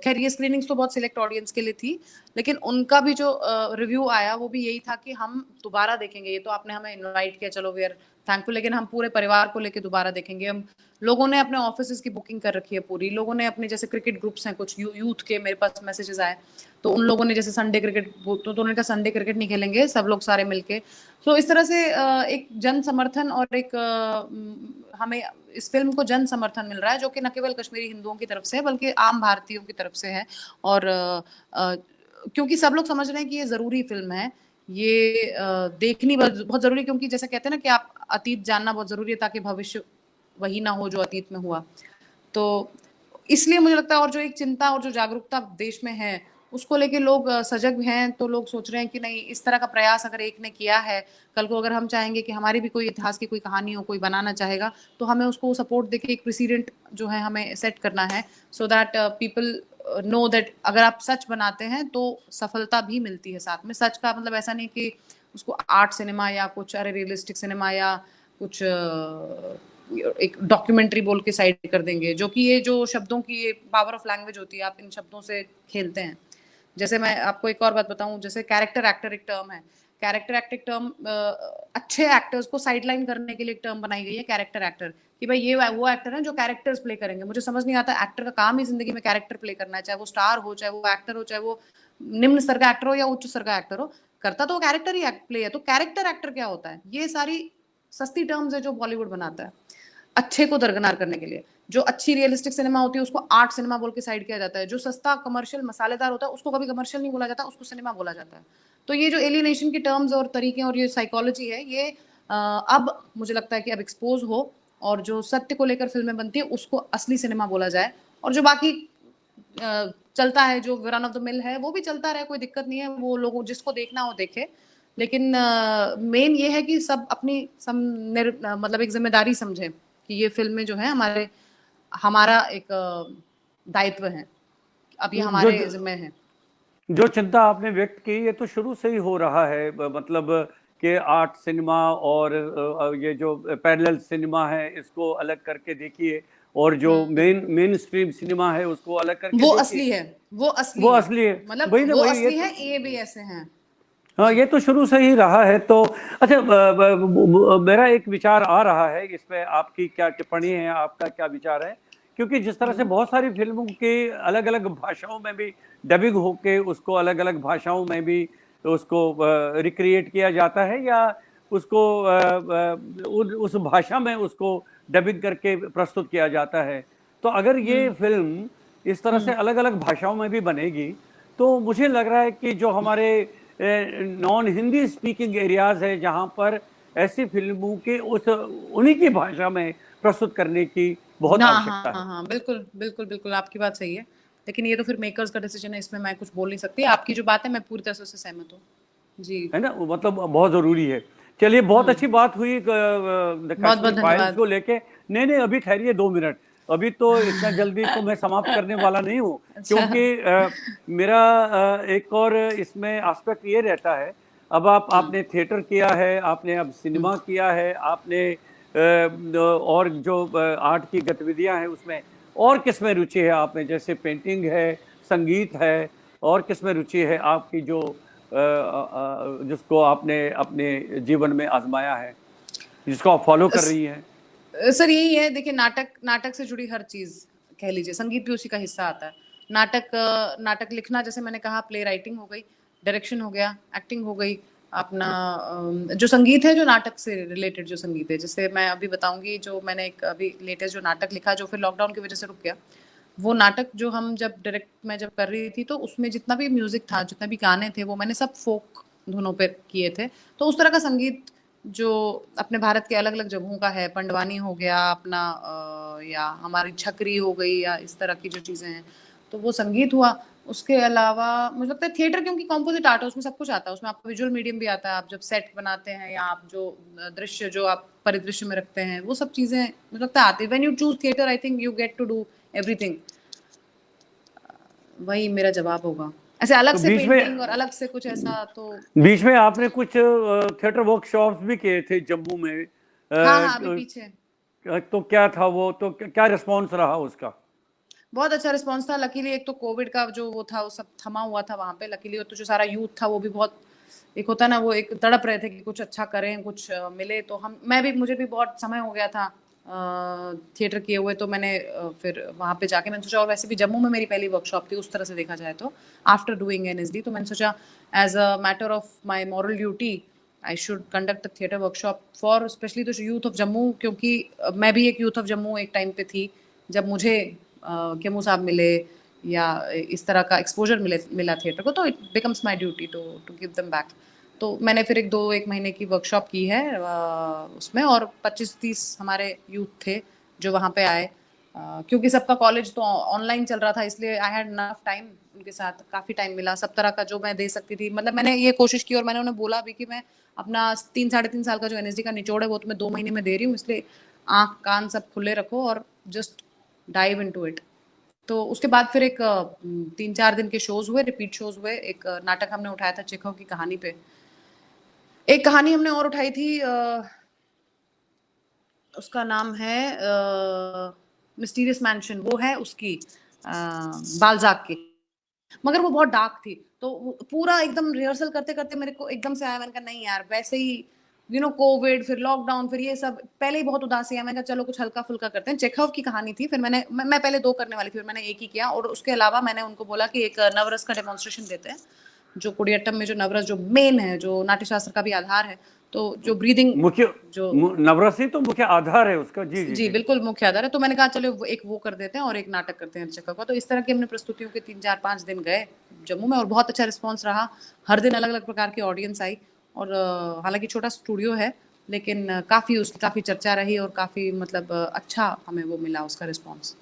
खैर ये स्क्रीनिंग्स तो बहुत सिलेक्ट ऑडियंस के लिए थी, लेकिन उनका भी जो रिव्यू आया वो भी यही था कि हम दोबारा देखेंगे। ये तो आपने हमें इनवाइट किया, चलो वी आर थैंकफुल, लेकिन हम पूरे परिवार को लेके दोबारा देखेंगे। हम लोगों ने अपने ऑफिस की बुकिंग कर रखी है पूरी, लोगों ने अपने जैसे क्रिकेट ग्रुप्स हैं कुछ यूथ के, मेरे पास मैसेजेस आए, तो उन लोगों ने जैसे संडे क्रिकेट, तो उन्होंने कहा संडे क्रिकेट नहीं खेलेंगे सब लोग सारे मिलके। तो इस तरह से एक जन समर्थन और एक हमें इस फिल्म को जन समर्थन मिल रहा है, जो कि न केवल कश्मीरी हिंदुओं की तरफ से है बल्कि आम भारतीयों की तरफ से है। और क्योंकि सब लोग समझ रहे हैं कि ये जरूरी फिल्म है, ये देखनी बहुत जरूरी, क्योंकि जैसे कहते हैं ना कि आप अतीत जानना बहुत जरूरी है ताकि भविष्य वही ना हो जो अतीत में हुआ। तो इसलिए मुझे लगता है, और जो एक चिंता और जो जागरूकता देश में है उसको लेके लोग सजग हैं, तो लोग सोच रहे हैं कि नहीं, इस तरह का प्रयास अगर एक ने किया है, कल को अगर हम चाहेंगे कि हमारी भी कोई इतिहास की कोई कहानी हो, कोई बनाना चाहेगा, तो हमें उसको सपोर्ट देके एक प्रेसिडेंट जो है हमें सेट करना है, so that people know that अगर आप सच बनाते हैं तो सफलता भी मिलती है साथ में। सच का मतलब ऐसा नहीं कि उसको आर्ट सिनेमा या कुछ अरे रियलिस्टिक सिनेमा या कुछ एक डॉक्यूमेंट्री बोल के साइड कर देंगे, जो कि ये जो शब्दों की ये पावर ऑफ लैंग्वेज होती है, आप इन शब्दों से खेलते हैं। जैसे मैं आपको एक और बात बताऊं, जैसे कैरेक्टर एक्टर एक टर्म है, कैरेक्टर एक्टर टर्म अच्छे एक्टर्स को साइडलाइन करने के लिए एक टर्म बनाई गई है कैरेक्टर एक्टर, कि भाई ये वो एक्टर हैं जो कैरेक्टर्स प्ले करेंगे। मुझे समझ नहीं आता, एक्टर का काम ही जिंदगी में कैरेक्टर प्ले करना है, चाहे वो स्टार हो, चाहे वो एक्टर हो, चाहे वो निम्न स्तर का एक्टर हो या उच्च स्तर का एक्टर हो, करता तो वो कैरेक्टर ही प्ले है। तो कैरेक्टर एक्टर क्या होता है? ये सारी सस्ती टर्म्स है जो बॉलीवुड बनाता है अच्छे को दरकिनार करने के लिए। जो अच्छी रियलिस्टिक सिनेमा होती है उसको आर्ट सिनेमा बोल के साइड किया जाता है, जो सस्ता कमर्शियल मसालेदार होता है उसको कभी कमर्शियल नहीं बोला जाता, उसको सिनेमा बोला जाता है। तो ये जो एलियनेशन की टर्म्स और तरीके और ये साइकोलॉजी है, ये अब मुझे लगता है कि अब एक्सपोज हो, और जो सत्य को लेकर फिल्में बनती है उसको असली सिनेमा बोला जाए, और जो बाकी चलता है, जो रन ऑफ द मिल है वो भी चलता रहे, कोई दिक्कत नहीं है, वो लोगों जिसको देखना हो देखे। लेकिन मेन ये है कि सब अपनी मतलब एक जिम्मेदारी समझे कि ये फिल्में जो है हमारा एक दायित्व है, अब ये जो हमारे जिम्मे है। जो चिंता आपने व्यक्त की, ये तो शुरू से ही हो रहा है, मतलब कि आर्ट सिनेमा और ये जो पैरेलल सिनेमा है इसको अलग करके देखिए, और जो मेन स्ट्रीम सिनेमा है उसको अलग करके वो देखिए। असली है, वो वो असली है, असली है, मतलब वही ना, वो वही ये असली तो, है, ये भी ऐसे हैं। हाँ ये तो शुरू से ही रहा है। तो अच्छा, मेरा एक विचार आ रहा है, इसमें आपकी क्या टिप्पणी है, आपका क्या विचार है? क्योंकि जिस तरह से बहुत सारी फिल्मों के अलग अलग भाषाओं में भी डबिंग होके उसको अलग अलग भाषाओं में भी उसको रिक्रिएट किया जाता है, या उसको उस भाषा में उसको डबिंग करके प्रस्तुत किया जाता है। तो अगर ये फिल्म इस तरह से अलग अलग भाषाओं में भी बनेगी, तो मुझे लग रहा है कि जो हमारे नॉन हिंदी स्पीकिंग एरियाज है, जहां पर ऐसी फिल्मों के उन्हीं की भाषा में प्रस्तुत करने की बहुत हाँ हाँ आवश्यकता है। हाँ हाँ, बिल्कुल बिल्कुल बिल्कुल, आपकी बात सही है, लेकिन ये तो फिर मेकर्स का डिसीजन है, इसमें मैं कुछ बोल नहीं सकती। आपकी जो बात है मैं पूरी तरह से सहमत हूँ जी। है ना, मतलब बहुत जरूरी है। चलिए, बहुत अच्छी बात हुई द बहुत बहुत कश्मीर फाइल्स धन्यवाद। को लेके। नहीं नहीं, अभी ठहरिए 2 मिनट, अभी तो इतना जल्दी तो मैं समाप्त करने वाला नहीं हूँ, अच्छा। क्योंकि मेरा एक और इसमें एस्पेक्ट ये रहता है। अब आपने थिएटर किया है, आपने अब सिनेमा किया है, आपने और जो आर्ट की गतिविधियां हैं उसमें और किसमें रुचि है आप में? जैसे पेंटिंग है, संगीत है, और किसमें रुचि है आपकी जो जिसको आपने अपने जीवन में आजमाया है, जिसको आप फॉलो कर रही हैं? सर यही है, देखिए नाटक, नाटक से जुड़ी हर चीज कह लीजिए, संगीत भी उसी का हिस्सा आता है। नाटक लिखना, जैसे मैंने कहा, प्ले राइटिंग हो गई, डायरेक्शन हो गया, एक्टिंग हो गई, अपना जो संगीत है, जो नाटक से रिलेटेड जो संगीत है, जैसे मैं अभी बताऊंगी, जो मैंने एक अभी लेटेस्ट जो नाटक लिखा जो फिर लॉकडाउन की वजह से रुक गया, वो नाटक जो हम जब डायरेक्ट मैं जब कर रही थी, तो उसमें जितना भी म्यूजिक था, जितने भी गाने थे, वो मैंने सब फोक धुनों पे किए थे। तो उस तरह का संगीत जो अपने भारत के अलग अलग जगहों का है, पंडवानी हो गया अपना, या हमारी छकरी हो गई, या इस तरह की जो चीजें हैं, तो वो संगीत हुआ। उसके अलावा मुझे लगता है थिएटर, क्योंकि कॉम्पोजिट आर्ट है, उसमें सब कुछ आता है, उसमें आपको विजुअल मीडियम भी आता है, आप जब सेट बनाते हैं या आप जो दृश्य जो आप परिदृश्य में रखते हैं, वो सब चीजें मुझे लगता है आती है। When you choose theatre, I think you get to do everything. वही मेरा जवाब होगा, ऐसे अलग तो से पेंटिंग और अलग से कुछ ऐसा तो। बीच में आपने कुछ थिएटर वर्कशॉप्स भी किए थे जम्मू में, हाँ हाँ, अभी पीछे। तो क्या था वो, तो क्या रिस्पॉन्स रहा उसका? बहुत अच्छा रिस्पॉन्स था। लकीली एक तो कोविड का जो वो था वो सब थमा हुआ था वहाँ पे। लकीली तो जो सारा यूथ था वो भी बहुत, एक होता ना, वो एक तड़प रहे थे कि कुछ अच्छा करें, कुछ मिले। तो मुझे भी बहुत समय हो गया था थिएटर किए हुए, तो मैंने फिर वहाँ पे जाके मैंने सोचा, और वैसे भी जम्मू में मेरी पहली वर्कशॉप थी उस तरह से देखा जाए तो, आफ्टर डूइंग एनएसडी। तो मैंने सोचा as a matter of my moral duty I should conduct a theatre workshop for specially the youth of Jammu, क्योंकि मैं भी एक यूथ ऑफ जम्मू एक टाइम पे थी जब मुझे केमू साहब मिले या इस तरह का एक्सपोजर मिला थिएटर को, तो it becomes my duty to give them back. तो मैंने फिर एक महीने की वर्कशॉप की है उसमें, और 25-30 हमारे यूथ थे जो वहाँ पे आए। क्योंकि सबका कॉलेज तो ऑनलाइन चल रहा था, इसलिए आई हैड इनफ टाइम, उनके साथ काफ़ी टाइम मिला, सब तरह का जो मैं दे सकती थी। मतलब मैंने ये कोशिश की, और मैंने उन्हें बोला भी कि मैं अपना 3-3.5 साल का जो एनएसडी का निचोड़ है वो तो मैं 2 महीने में दे रही हूँ, इसलिए आँख कान सब खुले रखो और जस्ट डाइव इनटू इट। तो उसके बाद फिर 3-4 दिन के शोज हुए, रिपीट शोज हुए। एक नाटक हमने उठाया था चेखव की कहानी पे। एक कहानी हमने और उठाई थी, उसका नाम है मिस्टीरियस मैंशन, वो है उसकी बालजाक की, मगर वो बहुत डार्क थी। तो पूरा एकदम रिहर्सल करते करते मेरे को एकदम से आया, मैंने कहा नहीं यार, वैसे ही कोविड, फिर लॉकडाउन, फिर ये सब, पहले ही बहुत उदासी है। मैंने कहा चलो कुछ हल्का फुल्का करते हैं। चेखव की कहानी थी, फिर मैं पहले 2 करने वाली थी, फिर मैंने एक ही किया। और उसके अलावा मैंने उनको बोला कि एक नवरस का डेमोन्स्ट्रेशन देते हैं, जो कुडियाट्टम में जो नवरस जो मेन है, जो नाट्य शास्त्र का भी आधार है, तो जो ब्रीदिंग, मुख्य जो नवरसी तो मुख्य आधार है उसका। जी जी जी जी। बिल्कुल मुख्य आधार है। तो मैंने कहा चलो एक वो कर देते हैं और एक नाटक करते हैं चेखव का। तो इस तरह की हमने प्रस्तुतियों के 3-4-5 दिन गए जम्मू में, और बहुत अच्छा रिस्पॉन्स रहा। हर दिन अलग अलग प्रकार की ऑडियंस आई, और हालांकि छोटा स्टूडियो है, लेकिन काफ़ी चर्चा रही, और काफ़ी मतलब अच्छा हमें वो मिला उसका रिस्पॉन्स।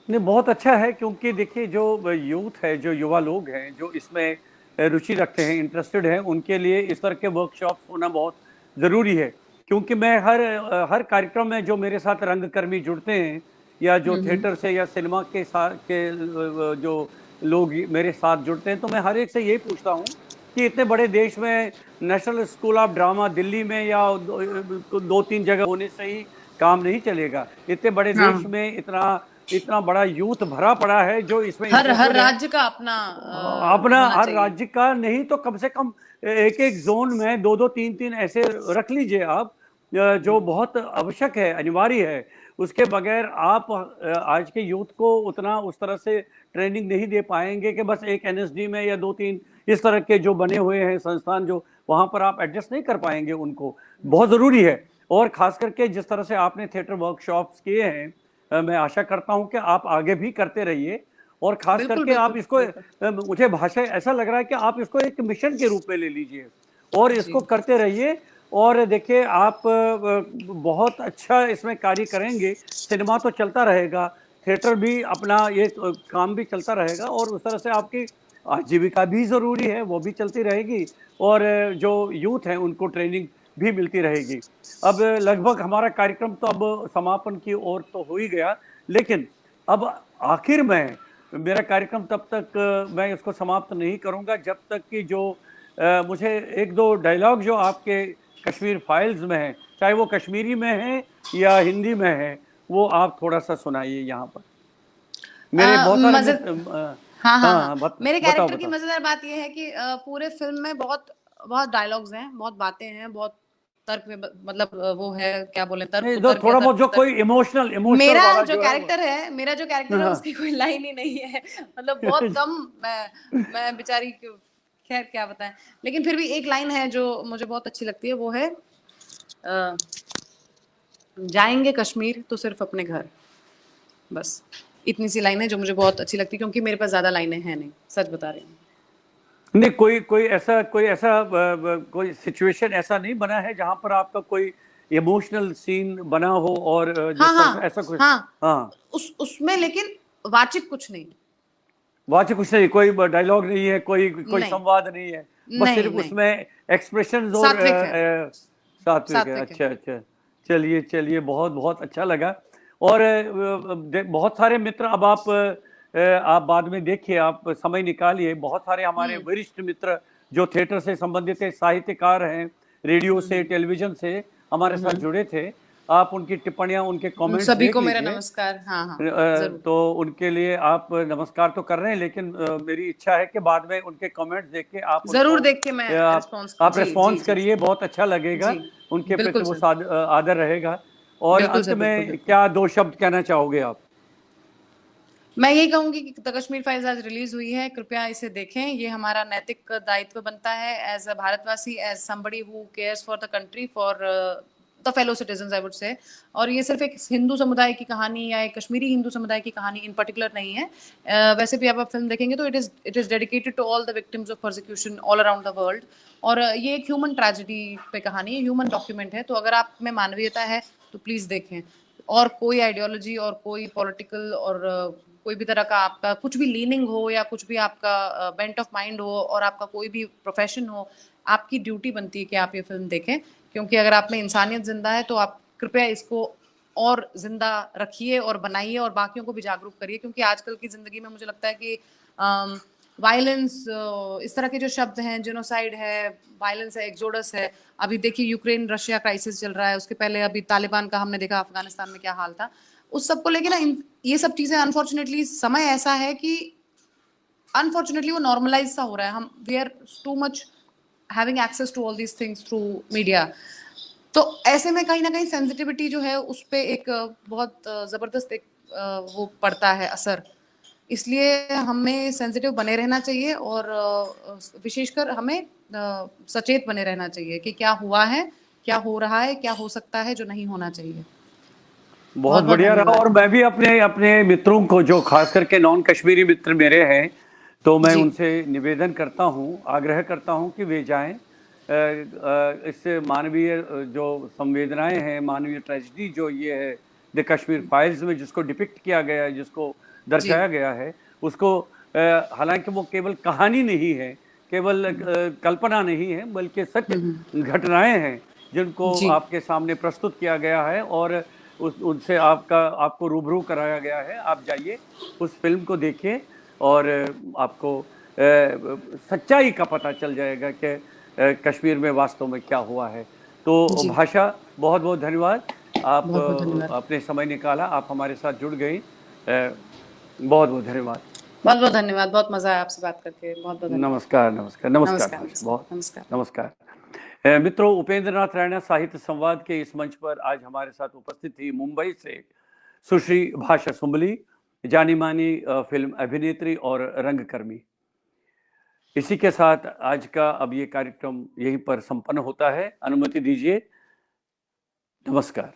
नहीं, बहुत अच्छा है, क्योंकि देखिए जो यूथ है, जो युवा लोग हैं, जो इसमें रुचि रखते हैं, इंटरेस्टेड हैं, उनके लिए इस तरह के वर्कशॉप्स होना बहुत ज़रूरी है। क्योंकि मैं हर कार्यक्रम में जो मेरे साथ रंगकर्मी जुड़ते हैं, या जो थिएटर से या सिनेमा के साथ के जो लोग मेरे साथ जुड़ते हैं, तो मैं हर एक से यही पूछता हूँ कि इतने बड़े देश में national school of drama Delhi में या 2-3 जगह होने से ही काम नहीं चलेगा। इतने बड़े देश हाँ, में इतना इतना बड़ा यूथ भरा पड़ा है जो इसमें हर इंटरेस्टेड है। राज्य का अपना अपना होना हर चाहिए। राज्य का नहीं तो कम से कम एक एक जोन में 2-2 3-3 ऐसे रख लीजिए आप, जो बहुत आवश्यक है, अनिवार्य है। उसके बगैर आप आज के यूथ को उतना उस तरह से ट्रेनिंग नहीं दे पाएंगे कि बस एक एनएसडी में या 2-3 इस तरह के जो बने हुए हैं संस्थान, जो वहां पर आप एडजस्ट नहीं कर पाएंगे उनको। बहुत ज़रूरी है। और खास करके जिस तरह से आपने थिएटर वर्कशॉप्स किए हैं, मैं आशा करता हूं कि आप आगे भी करते रहिए। और खास बिल्कुल करके आप बिल्कुल इसको, बिल्कुल। मुझे भाषा ऐसा लग रहा है कि आप इसको एक मिशन के रूप में ले लीजिए और इसको जी करते रहिए। और देखिए आप बहुत अच्छा इसमें कार्य करेंगे। सिनेमा तो चलता रहेगा, थिएटर भी अपना ये काम भी चलता रहेगा, और उस तरह से आपकी आजीविका भी ज़रूरी है, वो भी चलती रहेगी। और जो यूथ हैं उनको ट्रेनिंग भी मिलती रहेगी। अब लगभग हमारा कार्यक्रम तो अब समापन की ओर तो हो ही गया, लेकिन अब आखिर में मेरा कार्यक्रम तब तक मैं इसको समाप्त नहीं करूंगा जब तक कि जो मुझे 1-2 डायलॉग जो आपके कश्मीर फाइल्स में है, चाहे वो कश्मीरी में है या हिंदी में है, वो आप थोड़ा सा सुनाइए यहाँ पर। मेरे बहुत सारे मजे मित्र हाँ हाँ हाँ हाँ, हाँ, मेरे बताओ कैरेक्टर की बताओ। मजेदार बात यह है कि पूरे फिल्म में बहुत बहुत डायलॉग्स हैं, बहुत बातें हैं, बहुत तर्क में मतलब वो है, क्या बोले, तर्क नहीं, जो कुतर्क या थोड़ा तर्क बहुत जो वितर्क। कोई इमोशनल वाला जो है वो मेरा जो कैरेक्टर है उसकी कोई लाइन ही नहीं है। मतलब बहुत कम। मैं बेचारी खैर क्या बताएं। लेकिन फिर भी एक लाइन है जो मुझे बहुत अच्छी लगती है, वो है अ, जाएंगे कश्मीर तो सिर्फ अपने घर। बस इतनी सी लाइन है जो मुझे बहुत अच्छी लगती है, क्योंकि मेरे पास ज्यादा लाइनें हैं नहीं, सच बता रही हूँ। नहीं, कोई ऐसा कोई सिचुएशन ऐसा नहीं बना है जहां पर आपका कोई इमोशनल सीन बना हो, और हाँ जिस तरह से हाँ ऐसा कोई। हाँ, हाँ, उसमें लेकिन वाचिक कुछ नहीं। वाच कुछ नहीं, कोई डायलॉग नहीं है, कोई कोई नहीं संवाद नहीं है, बस नहीं सिर्फ नहीं, उसमें एक्सप्रेशंस और सात्विक है, सात्विक है। सात्विक है। अच्छा अच्छा। चलिए चलिए, बहुत बहुत अच्छा लगा। और बहुत सारे मित्र, अब आप बाद में देखिए, आप समय निकालिए, बहुत सारे हमारे वरिष्ठ मित्र जो थिएटर से संबंधित है, साहित्यकार हैं, रेडियो से, टेलीविजन से हमारे साथ जुड़े थे। आप उनकी टिप्पणियां, उनके कमेंट्स सभी देख को मेरा लीजिए। नमस्कार। हाँ हाँ, जरूर। तो उनके लिए आप नमस्कार तो कर रहे हैं, लेकिन मेरी इच्छा है कि बाद में उनके कमेंट्स देख के आप उनको जरूर देख के मैं रिस्पॉन्स। आप जी जी रिस्पॉन्स जी करिए, बहुत अच्छा लगेगा, जी। उनके प्रति बिल्कुल वो सर। आदर रहेगा। और बिल्कुल अंत सर, बिल्कुल में बिल्कुल। क्या दो शब्द कहना चाहोगे आप? मैं यही कहूंगी कि द कश्मीर फाइल्स आज रिलीज हुई है, कृपया इसे देखें। ये हमारा नैतिक दायित्व बनता है एज अ भारतवासी, as somebody who cares for the country, for the fellow citizens I would say. और ये सिर्फ एक हिंदू समुदाय की कहानी या एक कश्मीरी हिंदू समुदाय की कहानी इन पर्टिकुलर नहीं है। वैसे भी आप फिल्म देखेंगे तो it is dedicated to all the victims of persecution all around the world. और ये एक ह्यूमन ट्रेजेडी पे कहानी है, ह्यूमन डॉक्यूमेंट है। तो अगर आप में मानवीयता है तो प्लीज देखें। और कोई आइडियोलॉजी और कोई पॉलिटिकल और कोई भी तरह का आपका कुछ भी लीनिंग हो या कुछ भी आपका बेंट ऑफ माइंड हो और आपका कोई भी प्रोफेशन हो, आपकी ड्यूटी बनती है कि आप ये फिल्म देखें। क्योंकि अगर आप में इंसानियत जिंदा है तो आप कृपया इसको और जिंदा रखिए और बनाइए और बाकियों को भी जागरूक करिए। क्योंकि आजकल की जिंदगी में मुझे लगता है कि वायलेंस, इस तरह के जो शब्द हैं, जेनोसाइड है, वायलेंस है, एक्सोडस है। अभी देखिए यूक्रेन रशिया क्राइसिस चल रहा है, उसके पहले अभी तालिबान का हमने देखा अफगानिस्तान में क्या हाल था। उस सब को लेके ना ये सब चीजें अनफॉर्चुनेटली समय ऐसा है कि अनफॉर्चुनेटली वो नॉर्मलाइज सा हो रहा है। हम we are too much having access to all these things through media. तो ऐसे में कहीं ना कहीं सेंसिटिविटी जो है उस पर एक बहुत जबरदस्त एक वो पड़ता है असर। इसलिए हमें सेंसिटिव बने रहना चाहिए और विशेषकर हमें सचेत बने रहना चाहिए कि क्या हुआ है, क्या हो रहा है, क्या हो सकता है, जो नहीं होना चाहिए। बहुत बहुत बहुत बढ़िया रहा। धन्यवाद। और मैं भी अपने अपने मित्रों को, जो खास करके नॉन कश्मीरी मित्र मेरे हैं, तो मैं जी उनसे निवेदन करता हूँ, आग्रह करता हूँ कि वे जाएं। इससे मानवीय जो संवेदनाएं हैं, मानवीय ट्रेजेडी जो ये है द कश्मीर फाइल्स में जिसको डिपिक्ट किया गया है, जिसको जी दर्शाया गया है, उसको हालांकि वो केवल कहानी नहीं है, केवल कल्पना नहीं है, बल्कि सत्य घटनाएं हैं जिनको जी आपके सामने प्रस्तुत किया गया है और उनसे आपको रूबरू कराया गया है। आप जाइए, उस फिल्म को देखिए और आपको सच्चाई का पता चल जाएगा कि कश्मीर में वास्तव में क्या हुआ है। तो जी। भाषा, बहुत बहुत धन्यवाद। आप बहुत बहुत धन्यवाद। अपने समय निकाला, आप हमारे साथ जुड़ गई। बहुत बहुत धन्यवाद। बहुत बहुत धन्यवाद। बहुत मजा आया आपसे बात करके। बहुत बहुत धन्यवाद। नमस्कार, नमस्कार, नमस्कार नमस्कार भाषा, नमस्कार बहुत नमस्कार। नमस्कार। मित्रों, उपेंद्र नाथ रैना साहित्य संवाद के इस मंच पर आज हमारे साथ उपस्थित थी मुंबई से सुश्री भाषा सुंबली, जानी मानी फिल्म अभिनेत्री और रंगकर्मी। इसी के साथ आज का अब ये कार्यक्रम यहीं पर संपन्न होता है। अनुमति दीजिए। नमस्कार।